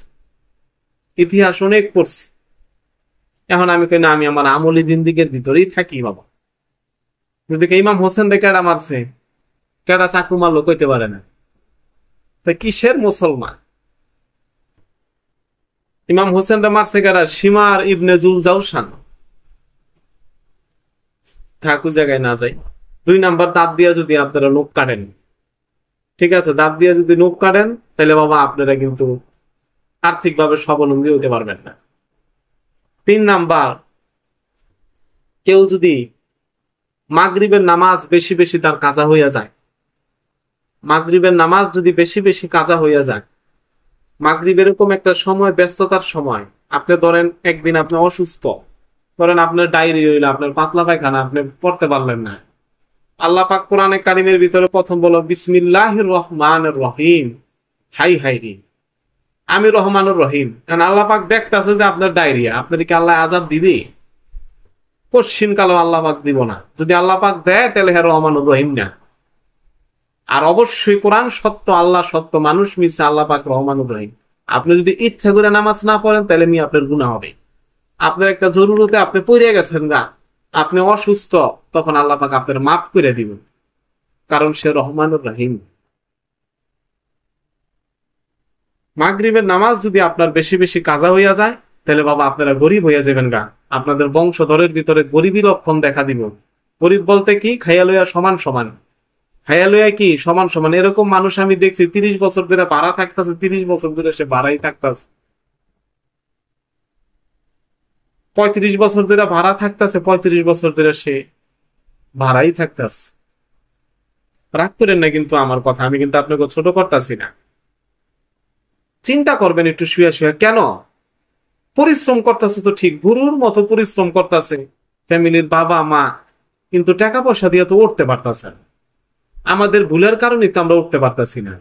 S1: ইতিহাস অনেক পড়ছি। এখন আমি কই না, আমি আমার আমলি জিন্দিগির ভিতরেই থাকি বাবা। যদি ইমাম হোসেন রে কেডা মারছে, কেডা চাকু মারলো, কইতে পারে না, তা কিসের মুসলমান? ইমাম হোসেন রে মারছে কেডা? শিমার ইবনে জুল জাউসান। থাকু জায়গায় না যাই। ২ নাম্বার, দাঁত দিয়া যদি আপনারা নখ কাটেন, ঠিক আছে, দাঁত দিয়া যদি নখ কাটেন, তাহলে বাবা আপনারা কিন্তু আর্থিকভাবে স্বাবলম্বী হতে পারবেন না। ৩ নাম্বার, কেউ যদি মাগরিবের নামাজ বেশি বেশি তার কাজা হইয়া যায়, মাগরিবের নামাজ যদি বেশি বেশি কাজা হইয়া যায়, মাগরিব এরকম একটা সময়, ব্যস্ততার সময়, আপনি ধরেন একদিন আপনি অসুস্থ, ধরেন আপনার ডায়রি হইলো, আপনার পাতলা পায়খানা, আপনি পড়তে পারলেন না, আল্লাহ পাক কোরআনে কারিমের ভিতরে প্রথম বলো বিসমিল্লাহির রহমানির রহিম, হাই হাই রে আমি রহমানুর রহিম। কারণ আল্লাহ পাক দেখতেছে যে আপনার ডায়রিয়া, আপনার কি আল্লাহ আযাব দিবে? কোশ্চিন কালো আল্লাহ পাক দিব না। যদি আল্লাহ পাক দেয় তাহলে হ্যাঁ রহমানুর রহিম না। আর অবশ্যই কোরআন সত্য, আল্লাহ সত্য, মানুষ মিছে, আল্লাহ পাক রহমানুর রহিম। আপনি যদি ইচ্ছা করে নামাজ না পড়েন তাহলে আপনার গুনাহ হবে। আপনার একটা জরুরতে আপনি পড়ে গেছেন গা, আপনি অসুস্থ, তখন আল্লাহ পাক আপনার মাফ করে দিবেন, কারণ সে রহমানুর রহিম। মাগরিবের নামাজ যদি আপনার বেশি বেশি কাজা হইয়া যায়, তাহলে বাবা আপনারা গরিব হইয়া যাবেন গা, আপনাদের বংশধরের ভিতরে গরিবী লক্ষণ দেখা দিব। গরিব বলতে কি? খাইয়া লইয়া সমান সমান। খাইয়া লইয়া কি? সমান সমান। এরকম মানুষ আমি দেখছি ৩০ বছর ধরে ভাড়া থাকতেছে, ৩০ বছর ধরে সে ভাড়াই থাকতেছে, ৩৫ বছর ধরে ভাড়া থাকতেছে, ৩৫ বছর ধরে সে ভাড়াই থাকতেছে। রাগ করেন না কিন্তু আমার কথা, আমি কিন্তু আপনাকে ছোট করতেছি না। চিন্তা করবেন একটু শুয়ে শুয়ে, কেন পরিশ্রম করতেছে তো ঠিক, গুরুর মতো পরিশ্রম করতেছে, ফ্যামিলির বাবা মা, কিন্তু টাকা পয়সা দিয়ে তো উঠতে পারতেছে না। আমাদের ভুলের কারণে তো আমরা উঠতে পারতেছি না।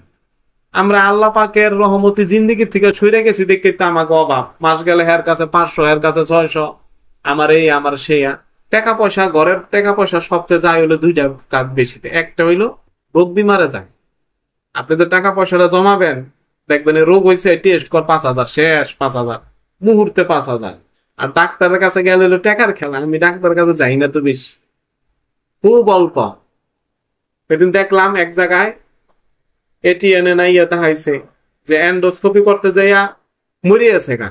S1: আমরা আল্লাহ পাকের রহমতি জিন্দিগি থেকে সরে গেছি দেখে তো আমাকে অভাব, মাস গেলে হের কাছে 500, হের কাছে 600, আমার এই আমার সেই। টাকা পয়সা, ঘরের টাকা পয়সা সবচেয়ে যায় হইলো দুইটা কাজ বেশিতে। একটা হইলো রোগ বিমারে যায়। আপনি তো টাকা পয়সাটা জমাবেন, দেখবেন রোগ হয়েছে, টেস্ট কর 5,000, শেষ 5,000, মুহূর্তে 5,000। আর ডাক্তারের কাছে গেলে হলো টাকার খেলা। আমি ডাক্তারের কাছে যাই না তো বেশি, খুব অল্প। সেদিন দেখলাম এক জায়গায় এটিএনে না ইয়ে দেখাইছে যে এন্ডোস্কোপি করতে যাইয়া মরিয়েছে গা।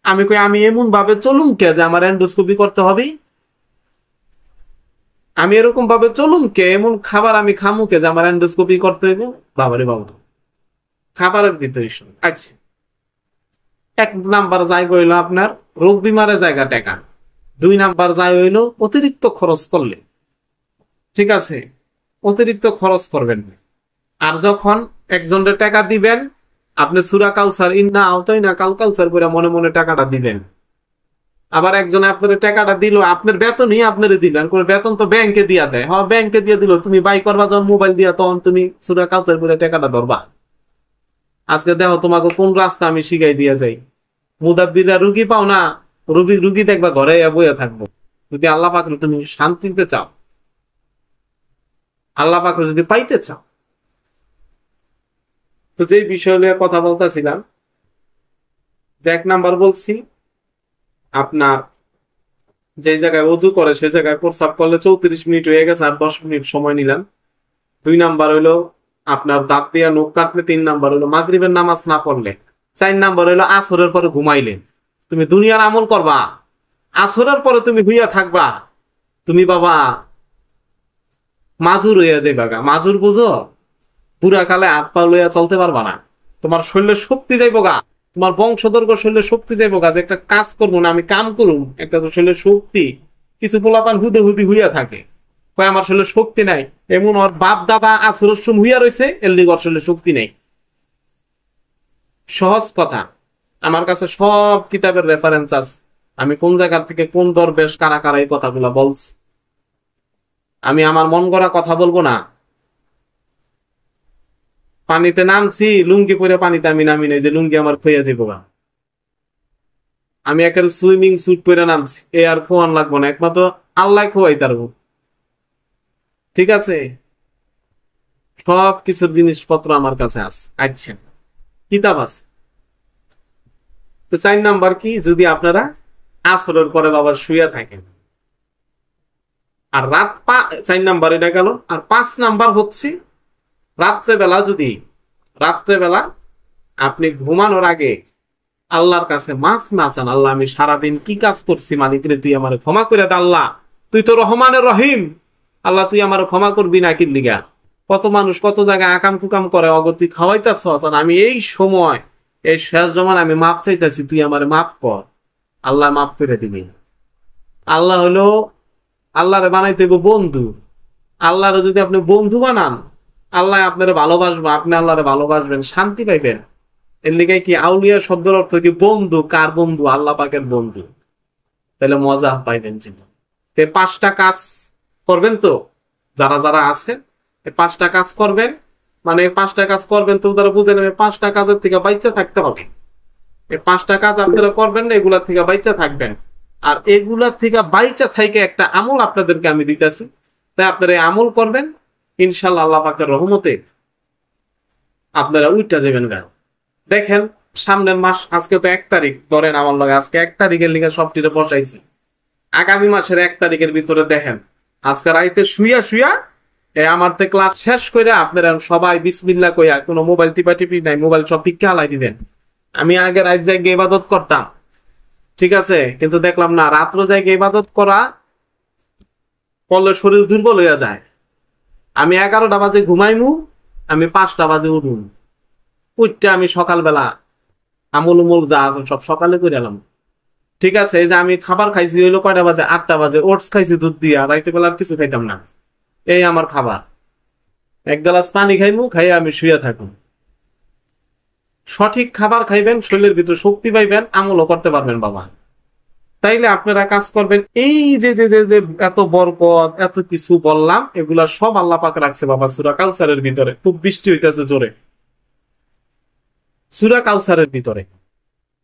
S1: আমি কই আমি এমন ভাবে চলুম কে যে আমার এন্ডোস্কোপি করতে হবে? আমি এরকম ভাবে চলুম কে? এমন খাবার আমি খামু কে যে আমার এন্ডোস্কোপি করতে হইব? বাবারে বাবা, খাবারের ভিতরে। আচ্ছা, 1 নাম্বার জায়গা হইলো আপনার রোগ বিমারের জায়গা টাকা। 2 নাম্বার জায়গা হইলো অতিরিক্ত খরচ করলে। ঠিক আছে, অতিরিক্ত খরচ করবেন না। আর যখন একজনের টাকা দিবেন, আপনি সূরা কাউসার ইন্না আওতাইনা কাল কাউসার করে মনে মনে টাকাটা দিবেন। আবার একজনে আপনার টাকাটা দিল, আপনার বেতনই আপনার দিলেন, করে বেতন তো ব্যাংকে দিয়া দেয়। হ্যাঁ, ব্যাংকে দিয়ে দিল, তুমি বাই করবা যখন মোবাইল দিয়া, তখন তুমি সূরা কাউসার করে টাকাটা ধরবা। আজকে দেখো তোমাকে কোন রাস্তা আমি শিখাই দিয়া যাই। মুদাব্বিররা রুগী পাও না, রুগী দেখবা ঘরে বইয়া থাকবো। যদি আল্লাহ পাকরে তুমি শান্তিতে চাও, আল্লাহ পাকরে যদি পাইতে চাও। তো যে বিষয় নিয়ে কথা বলতেছিলাম, যে 1 নাম্বার বলছি, আপনার যে জায়গায় অজু করে সে জায়গায় প্রস্রাব করলে 34 মিনিট হয়ে গেছে, আর 10 মিনিট সময় নিলাম। 2 নাম্বার হইলো আপনার দাঁত দিয়া নখ কাটলে। 3 নাম্বার হইলো মাগরিবের নামাজ না পড়লে। 4 নাম্বার হইলো আসরের পরে ঘুমাইলে। তুমি দুনিয়ার আমল করবা, আসরের পরে তুমি হইয়া থাকবা, তুমি বাবা মাজুর হইয়া যাইবা গা। মাজুর বুঝো? বুড়া কালে হাত পা লইয়া চলতে পারবা না, তোমার শরীরে শক্তি যাইব গা, তোমার বংশধর্গ শরীরে শক্তি যাইব গা, যে একটা কাজ করবো না আমি কাম করুম, একটা তো শরীরে শক্তি। কিছু পোলাপান হুদে হুদি হইয়া থাকে, কয় আমার শরীরে শক্তি নাই। এমন ওর বাপ দাদা আসরসম হইয়া রয়েছে, এর লিগে ওর শরীরে শক্তি নেই। সহজ কথা, আমার কাছে সব কিতাবের রেফারেন্স আছে, আমি কোন জায়গা থেকে কোন দরবেশ কারা কারা এই কথাগুলা বলছি। আমি আমার মন গড়া কথা বলবো না। পানিতে নামছি, লুঙ্গি পরে পানিতে আমি নামি নাই যে লুঙ্গি আমার খইয়া যাবো গা। আমি একের সুইমিং স্যুট পরে নামছি, এ আর খোয়ান লাগবো না, একমাত্র আল্লাহ খোয়াই তারবো। ঠিক আছে, সব কিছুর জিনিসপত্র আমার কাছে আছে। আচ্ছা, কিতাব আছে। তো 4 নাম্বার কি, যদি আপনারা আসরের পরে বাবা শুয়ে থাকেন, আর রাত 4 নাম্বার এটা গেল। আর 5 নাম্বার হচ্ছে রাত্রেবেলা, যদি রাত্রেবেলা আপনি ঘুমানোর আগে আল্লাহর কাছে মাফ না চান, আল্লাহ আমি সারাদিন কি কাজ করছি, মালিক রে তুই আমার ক্ষমা করে দে, আল্লাহ তুই তো রহমানের রহিম, আল্লাহ তুই আমার ক্ষমা করবি না কি লিগা। কত মানুষ কত জায়গায় আকাম কুকাম করে, অগতি খাওয়াইতেছ, আমি এই সময় এই শেষ জমান আমি মাপ চাইতেছি, তুই আমার মাফ কর, আল্লাহ মাফ করে দিবি। আল্লাহ হলো, আল্লাহরে বানাইতে বন্ধু। আল্লাহরে যদি আপনি বন্ধু বানান, আল্লাহ আপনারা ভালোবাসবে, আপনি আল্লাহরে ভালোবাসবেন, শান্তি পাইবেন। এর লিগে কি আউলিয়া শব্দের অর্থ কি বন্ধু? কার বন্ধু? আল্লাহ পাকের বন্ধু। তাহলে মজা পাইবেন জীবন। 5টা কাজ করবেন তো, যারা যারা আছেন, 5টা কাজ করবেন। মানে 5টা কাজ করবেন তো তারা বুঝে নেবে 5টা কাজের থেকে বাইচা থাকতে হবে। এই 5টা কাজ আপনারা করবেন না, এগুলার থেকে বাইচা থাকবেন। আর এগুলার থেকে বাইচা থেকে একটা আমল আপনাদেরকে আমি দিতেছি, তাই আপনারা এই আমল করবেন, ইনশাল্লাহ আল্লাহ পাকের রহমতে আপনারা উইটা যাবেন গা। দেখেন সামনের মাস, আজকে তো 1 তারিখ ধরেন, আমার লগে আজকে 1 তারিখের লিগে সবটিতে বসাইছি। আগামী মাসের 1 তারিখের ভিতরে দেখেন, আজকে রাইতে শুইয়া শুইয়া আমার তো ক্লাস শেষ করে আপনারা সবাই বিসমিল্লাহ কইয়া, কোনো মোবাইল টিপা টিপি নাই, মোবাইল সব পিক্কা হালাই দিবেন। আমি আগে রাত যাই ইবাদত করতাম, ঠিক আছে, কিন্তু দেখলাম না, রাত্র যাই ইবাদত করা করলে শরীর দুর্বল হইয়া যায়। আমি 11টা বাজে ঘুমাইমু, আমি 5টা বাজে উঠুন, উঠতে আমি সকালবেলা আমল উমল যা আছে সব সকালে করে এলাম। ঠিক আছে, এই যে আমি খাবার খাইছি হইলো কয়টা বাজে, 8টা বাজে, ওটস খাইছি দুধ দিয়া, রাইতে বেলা আর কিছু খাইতাম না, এই আমার খাবার। 1 গ্লাস পানি খাইমু, খাইয়া আমি শুয়ে থাকুন। সঠিক খাবার খাইবেন, শরীরের ভিতরে শক্তি পাইবেন, আমলও করতে পারবেন বাবা। তাইলে আপনারা কাজ করবেন। এই যে যে যে যে এত বরকত, এত কিছু বললাম, এগুলা সব আল্লাহ পাক রাখছে বাবা সূরা কাউসারের ভিতরে। খুব বৃষ্টি হইতেছে জোরে, সূরা কাউসারের ভিতরে।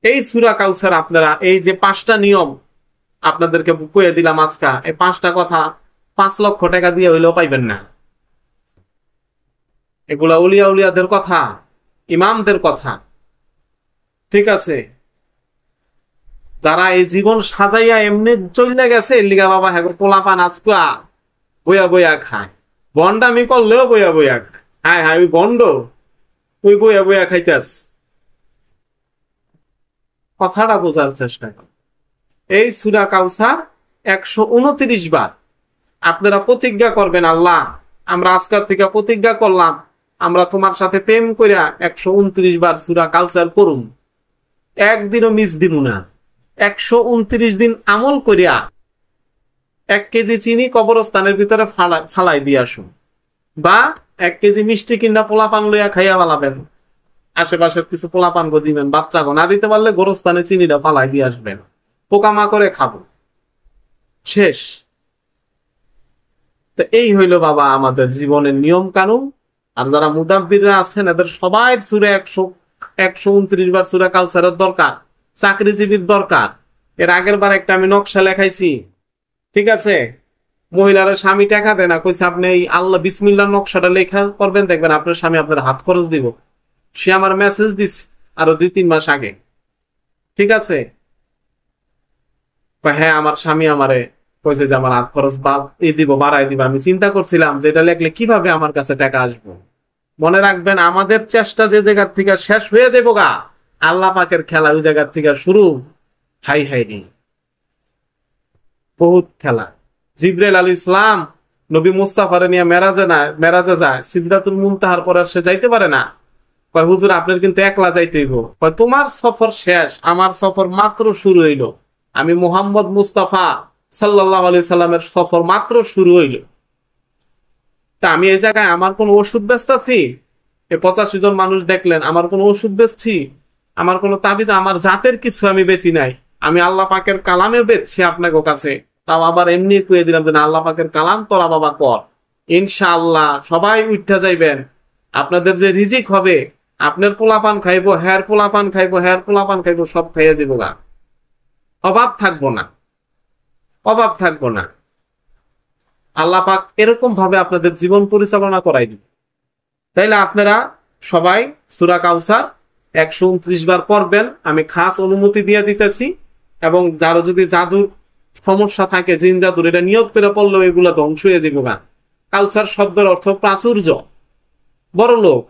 S1: এই সূরা কাউসার আপনারা এই যে 5টা নিয়ম আপনাদেরকে কয়ে দিলাম আজকে, এই 5টা কথা 5 লক্ষ টাকা দিয়ে হইলেও পাইবেন না। এগুলা উলিয়া উলিয়াদের কথা, ইমামদের কথা, ঠিক আছে? যারা এই জীবন সাজাইয়া এমনি চলে গেছে, এর লিগা বাবা হ্যাঁ পোলাপান আজকা বইয়া বইয়া খায়, বন্ডামি করলেও বইয়া বইয়া খায়। হ্যাঁ হ্যাঁ, ওই বন্ড, ওই বইয়া বইয়া খাইতেস। কথাটা বোঝার চেষ্টা কর। এই সূরা কাউসার 129 বার আপনারা প্রতিজ্ঞা করবেন, আল্লাহ আমরা আজকাল থেকে প্রতিজ্ঞা করলাম আমরা তোমার সাথে প্রেম করিয়া 129 বার সূরা কাউসার পড়ুম, একদিনও মিস দিব না। 129 দিন আমল করিয়া 1 কেজি চিনি কবরস্থানের ভিতরে ফালাই দিয়ে আসুন, বা 1 কেজি মিষ্টি কিনা পোলাপান লইয়া খাইয়া পালাবেন, আশেপাশের কিছু পোলাপান গো দিবেন, বাচ্চা গো না দিতে পারলে গোরস্থানে চিনিটা ফালাই দিয়ে আসবেন, পোকামা করে খাবো, শেষ। তো এই হইল বাবা আমাদের জীবনের নিয়ম কানুন। আর যারা মুদাব্বিররা আছেন এদের সবাই সূরা 129 বার সূরা কাউসারের দরকার, চাকরিজীবীর দরকার। এর আগের বার একটা আমি নকশা লেখাইছি, ঠিক আছে? মহিলারা স্বামী টাকা দেয় না, কইছে আপনি এই আল্লাহ বিসমিল্লাহ নকশাটা লেখা করবেন, দেখবেন আপনার স্বামী আপনার হাত খরচ দিব। সে আমার মেসেজ দিচ্ছে আরো 2-3 মাস আগে, ঠিক আছে? হ্যাঁ আমার স্বামী আমারে কইছে যে আমার হাত খরচ দিব, বাড়াই দিব। আমি চিন্তা করছিলাম যে এটা লেখলে কিভাবে আমার কাছে টাকা আসবো। মনে রাখবেন, আমাদের চেষ্টা যে জায়গার থেকে শেষ হয়ে যাবো গা, আল্লাহ পাকের খেলা ওই জায়গার থেকে শুরু। হাই হাই নি বহুত খেলা। জিবরাইল আলাইহিস সালাম নবী মুস্তাফারে নিয়ে মেরাজে যায়, সিদরাতুল মুনতাহার পর সে যাইতে পারে না। কয় হুজুর আপনার কিন্তু একলা যাইতে হইব। কয় তোমার সফর শেষ, আমার সফর মাত্র শুরু হইল। আমি মুহাম্মদ মুস্তাফা সাল্লাল্লাহু আলাইহি সাল্লামের সফর মাত্র শুরু হইল। তা আমি এই জায়গায় আমার কোন ওষুধ বেচতে আছি? 85 জন মানুষ দেখলেন, আমার কোন ওষুধ বেচছি? আমার কোন তাবিজ, আমার জাতের কিছু আমি বেচি নাই। আমি আল্লাহ পাকের কালামে বেচছি আপনাকে কাছে। তাও আবার এমনি কুয়ে দিলাম যে আল্লাহ পাকের কালাম তোরা বাবা কর, ইনশাআল্লাহ সবাই উঠা যাইবেন। আপনাদের যে রিজিক হবে, আপনার পোলাপান খাইবো, হ্যার পোলাপান খাইবো, হ্যার পোলাপান খাইবো, সব খাইয়া যাবো গা। অভাব থাকবো না, অভাব থাকবো না। আল্লাহ পাক এরকম ভাবে আপনাদের জীবন পরিচালনা করাই দিবে। তাইলে আপনারা সবাই সূরা কাউসার 129 বার পড়বেন, আমি খাস অনুমতি দিয়ে দিতেছি। এবং যারা যদি জাদুর সমস্যা থাকে, জিন জাদুর, এটা নিয়ত করে পড়লেও এগুলা ধ্বংস হয়ে যাবে গা। কাউসার শব্দের অর্থ প্রাচুর্য, বড় লোক।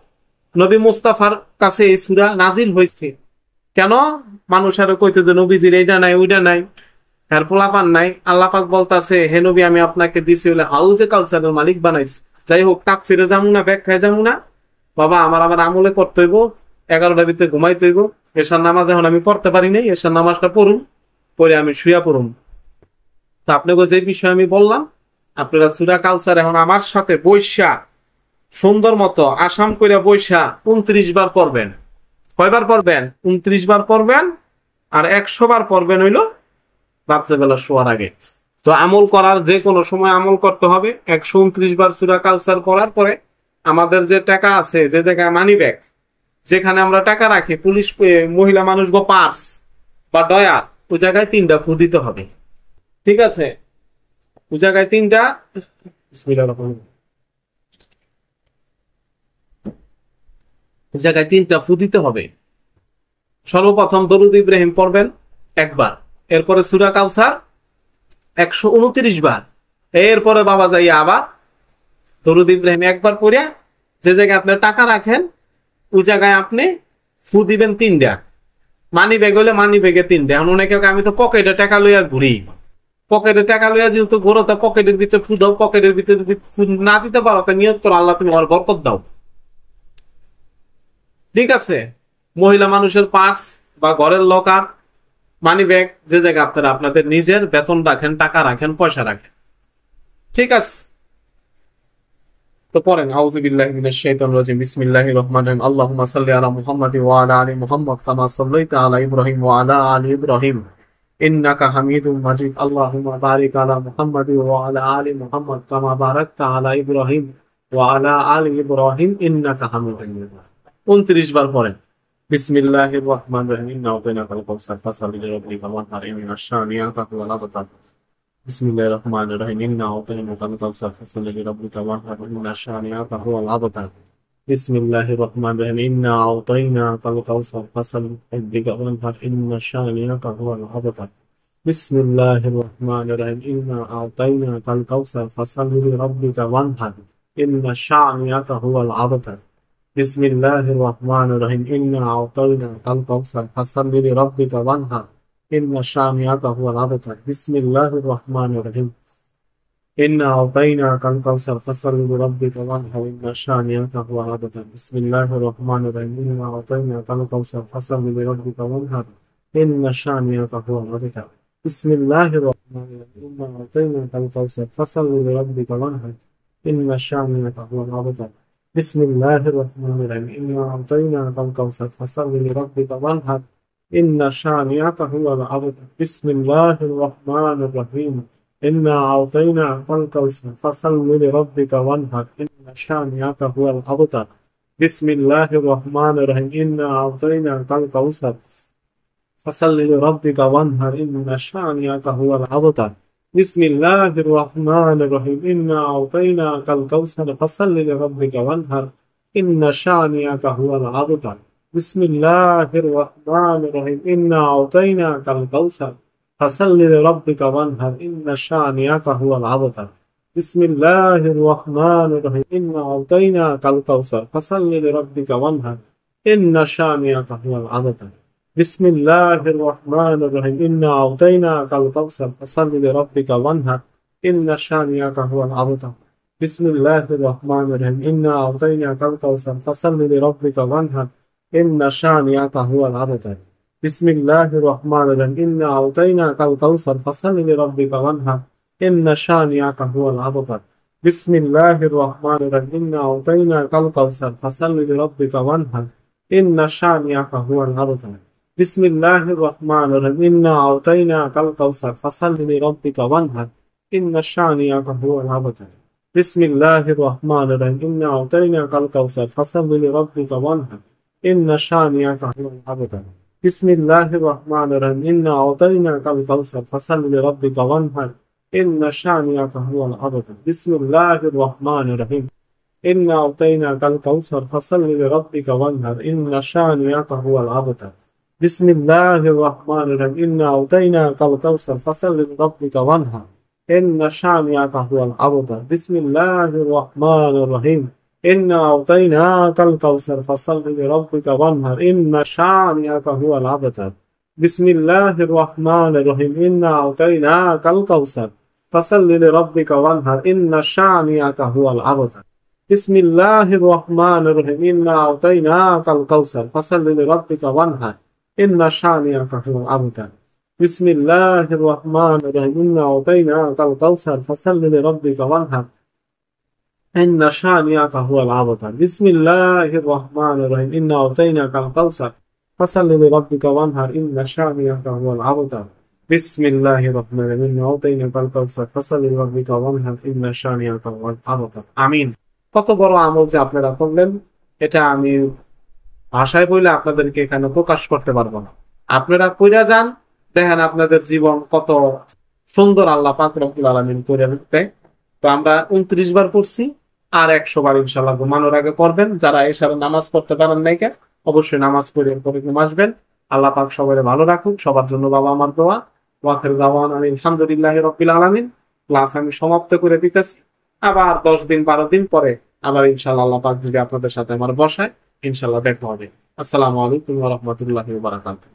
S1: নবী মুস্তাফার কাছে এই সূরা নাজিল হয়েছে কেন? মানুষ আরো কইতে যে নবীজির এইটা নাই ওইটা নাই, আর পোলাপান নাই। আল্লাহ পাক বলতাছে, হে নবী আমি আপনাকে দিছি হলে হাউজে কাউসারের মালিক বানাইছি। যাই হোক, তাফসিরে যামু না, ব্যাখ্যায় যামু না বাবা। আমার আমলে করতে হইব, 11টার ভিতরে ঘুমাইতে হইব। এশার নামাজ এখন আমি পড়তে পারি নাই, এশার নামাজটা পড়ুন, পরে আমি শুয়া পড়ুন। তো আপনাকে যে বিষয় আমি বললাম, আপনারা সূরা কাউসার এখন আমার সাথে বৈশা সুন্দর মতো আসাম কইরা বৈশা 29 বার পড়বেন। কয়বার পড়বেন? 29 বার পড়বেন। আর 100 বার পড়বেন হইল রাত্রেবেলা শোয়ার আগে। তো আমল করার যে কোনো সময় আমল করতে হবে। 129 বার সূরা কাউসার পড়ার পরে আমাদের যে টাকা আছে, যে জায়গায় মানি ব্যাগ, যেখানে আমরা টাকা রাখি, পুলিশ মহিলা মানুষ গো পার্স বা ডয়ার, ওই জায়গায় 3টা ফু দিতে হবে, ঠিক আছে? ওই জায়গায় 3টা জায়গায় 3টা ফু দিতে হবে। সর্বপ্রথম দরুদ ইব্রাহিম পড়বেন 1 বার, এরপরে সূরা কাউসার 129 বার, এরপরে বাবা যাইয়া আবার দরুদ ইব্রাহিম 1 বার পড়িয়া যে জায়গায় আপনি টাকা রাখেন ওই জায়গায় আপনি ফু দিবেন 3টা। মানি ব্যাগ হইলে মানি ব্যাগে 3টা। এখন অনেকে আমি তো পকেটে টাকা লইয়া ঘুরি, পকেটে টাকা লইয়া যেহেতু ঘুরো, তা পকেটের ভিতরে ফু দাও। পকেটের ভিতরে যদি ফু না দিতে পারো তা নিয়ত করো আল্লাহ তুমি আমার বরকত দাও, ঠিক আছে? মহিলা মানুষের পার্স বা ঘরের লকার, মানি ব্যাগ, যে জায়গায় আপনারা আপনাদের নিজের বেতন রাখেন, টাকা রাখেন, পয়সা রাখেন, ঠিক আছে? তো পড়েন আউযু বিল্লাহি মিনাশ শাইতানির রাজিম বিসমিল্লাহির রহমানির রহিম আল্লাহুম্মা সাল্লি আলা মুহাম্মাদি ওয়া আলা আলি মুহাম্মাদ কামা সাল্লাইতা আলা ইব্রাহিম ওয়া আলা আলি ইব্রাহিম ইন্নাকা হামিদুম মাজিদ আল্লাহুম্মা বারিক আলা মুহাম্মাদি ওয়া আলা আলি মুহাম্মাদ কামা বারাকতা আলা ইব্রাহিম ওয়া আলা আলি ইব্রাহিম ইন্নাকা হামিদুম মাজিদ 29 বার পড়েন বিসমিল্লাহির রহমানির রহিম ইন্না আতাইনাকাল কাউসার ফাসাল্লি লিরাব্বিকা ওয়ানহার ইন্না শানিআকা হুয়াল আবতার বিসমিল্লাহির রহমানির রহিম ইন্না আতাইনাকাল কাউসার ফাসাল্লি লিরাব্বিকা ওয়ানহার ইন্না শানিআকা হুয়াল আবতার বিসমিল্লাহির রহমানির রহিম ইন্না আতাইনাকাল কাউসার ফাসাল্লি লিরাব্বিকা ওয়ানহার ইন্না শানিআকা হুয়াল আবতার বিসমিল্লাহির রহমানির রহিম ইন্না আতাইনাকাল কাউসার ফাসাল্লি লিরাব্বিকা ওয়ানহার ইন্না শানিআকা হুয়াল আবতার বিসমিল্লাহির রহমানির রহিম ইন্না আতাইনাকাল কাউসার ফাসাল্লি লিরাব্বিকা ওয়ানহার ইন্না শানিআকা হুয়াল আবতার বিসমিল্লাহির রহমানির রহিম ইন্না আতাইনাকাল কাউসার ফাসাল্লি লিরাব্বিকা ওয়ানহার ইন্না শানিআকা হুয়াল আবতার বিসমিল্লাহির রহমানির রহিম ইন্না আতাইনাকাল কাউসার ফাসাল্লি লিরাব্বিকা ওয়ানহার ইন্না শানিআকা হুয়াল আবতার বিসমিল্লাহির রহমানির রহিম ইন্না আতাইনাকাল কাউসার ফাসাল্লি লিরাব্বিকা ওয়ানহার ইন্না শানিআকা হুয়াল আবতার বিসমিল্লাহির রহমানির রহিম ইন্না আতাইনাকাল কাউসার ফাসাল্লি লিরাব্বিকা ওয়ানহার ইন্না শানিআকা হুয়াল আবতার বিসমিল্লাহির রহমানির রহিম ইন্না আতাইনাকাল কাউসার ফাসাল্লি লিরাব্বিকা ওয়ানহার ইন্না শানিআকা হুয়াল আবতার বিসমিল্লাহির রহমানির রহিম ইন্না আতাইনাকাল কাউসার ফাসাল্লি লিরাব্বিকা ওয়ানহার ইন্না শানিআকা হুয়াল আবতার বিসমিল্লাহির রহমানির রহিম ইন্না আতাইনাকাল কাউসার ফাসাল্লি লিরাব্বিকা ওয়ানহার ইন্না শানিআকা হুয়াল আবতার বিসমিল্লাহির রহমানির রহিম ইন্না আতাইনাকাল কাউসার ফাসাল্লি লিরাব্বিকা ওয়ানহার ইন্না শানিআকা হুয়াল আবতার বিসমিল্লাহির রহমানির রহিম ইন্না আতাইনাকাল কাউসার ফাসাল্লি লিরাব্বিকা ওয়ানহার ইন্না শানিআকা হুয়াল আবতার বিসমিল্লাহির রহমানির রহিম ইন্না আতাইনাকাল কাউসার ফাসাল্লি লিরাব্বিকা ওয়ানহার ইন্না শানিআকা হুয়াল আবতার বিসমিল্লাহির রহমানির রহিম ইন্না আতাইনাকাল কাউসার ফাসাল্লি লিরাব্বিকা ওয়ানহার ইন্না শানিআকা হুয়াল আবতার বিসমিল্লাহির রহমানির রহিম ইন্না আতাইনাকাল কাউসার ফাসাল্লি লিরাব্বিকা ওয়ানহার ইন্না শানিআকা হুয়াল আবতার বিসমিল্লাহির রহমানির রহিম ইন্না আতাইনাকাল কাউসার ফাসাল্লি লিরাব্বিকা ওয়ানহার ইন্না শানিআকা হুয়াল আবতার বিসমিল্লাহির রহমানির রহিম ইন্না আতাইনাকাল কাউসার ফাসাল্লি লিরাব্বিকা ওয়ানহার ইন্না শানিআকা হুয়াল আবতার বিসমিল্লাহির রহমানির রহিম ইন্না আতাইনাকাল কাউসার ফাসাল্লি লিরাব্বিকা ওয়ানহার ইন্না শানিআকা হুয়াল আবতার বিসমিল্লাহির রহমানির রহিম ইন্না আতাইনাকাল কাউসার ফাসাল্লি লিরাব্বিকা ওয়ানহার ইন্না শানিআকা হুয়াল আবতার বিসমিল্লাহির রহমানির রহিম ইন্না আতাইনাকাল কাউসার ফাসাল্লি লিরাব্বিকা ওয়ানহার ইন্না শানিআকা হুয়াল আবতার বিসমিল্লাহির রহমানির রহিম ইন্না আতাইনাকাল কাউসার ফাসাল্লি লিরাব্বিকা ওয়ানহার ইন্না শানিআকা হুয়াল আবতার বিসমিল্লাহির রহমানির রহিম ইন্না আতাইনাকাল কাউসার ফাসাল্লি লিরাব্বিকা ওয়ানহার ইন্না শানিআকা হুয়াল আবতার বিসমিল্লাহির রহমানির রহিম ইন্না আতাইনাকাল কাউসার ফাসাল্লি লিরাব্বিকা ওয়ানহার ইন্না শানিআকা হুয়াল আবতার বিসমিল্লাহির রহমানির রহিম ইন্না আতাইনাকাল কাউসার ফাসাল্লি লিরাব্বিকা ওয়ানহার ইন্না শানিআকা হুয়াল আবতার বিসমিল্লাহির রহমানির রহিম ইন্না আতাইনাকাল কাউসার ফাসাল্লি লিরাব্বিকা ওয়ানহার ইন্না শানিআকা হুয়াল আবতার বিসমিল্লাহির রহমানির রহিম ইন্না আতাইনাকাল কাউসার ফাসাল্লি লিরাব্বিকা ওয়ানহার ইন্না শানিআকা হুয়াল আবতার বিসমিল্লাহির রহমানির রহিম ইন্না আতাইনাকাল কাউসার ফাসাল্লি লিরাব্বিকা ওয়ানহার ইন্না শানিআকা হুয়াল আবতার আমিন। কত বড় আমল যে আপনারা করলেন, এটা আমি ভাষায় বলে আপনাদেরকে এখানে প্রকাশ করতে পারবো না। আপনারা কইরা যান, দেখেন আপনাদের জীবন কত সুন্দর আল্লাহ পাক রব্বুল আলামিন করে দিতে। তো আমরা 29 বার পড়ছি, আর 100 বার ইনশাআল্লাহ ঘুমানোর আগে করবেন। যারা এছাড়া নামাজ পড়তে পারেন নাই, অবশ্যই নামাজ পড়ে পরে ঘুম আসবেন। আল্লাহ পাক সবাই ভালো রাখুক। সবার জন্য বাবা আমার দোয়া। ওয়াখির দাওয়ানা আলহামদুলিল্লাহি রাব্বিল আলামিন। ক্লাস আমি সমাপ্ত করে দিতেছি। আবার 10 দিন 12 দিন পরে আবার ইনশাআল্লাহ আল্লাহ পাক যদি আপনাদের সাথে আমার বসায়, ইনশাআল্লাহ দেখা হবে। আসসালামু আলাইকুম ওয়া রাহমাতুল্লাহি ওয়া বারাকাতুহু।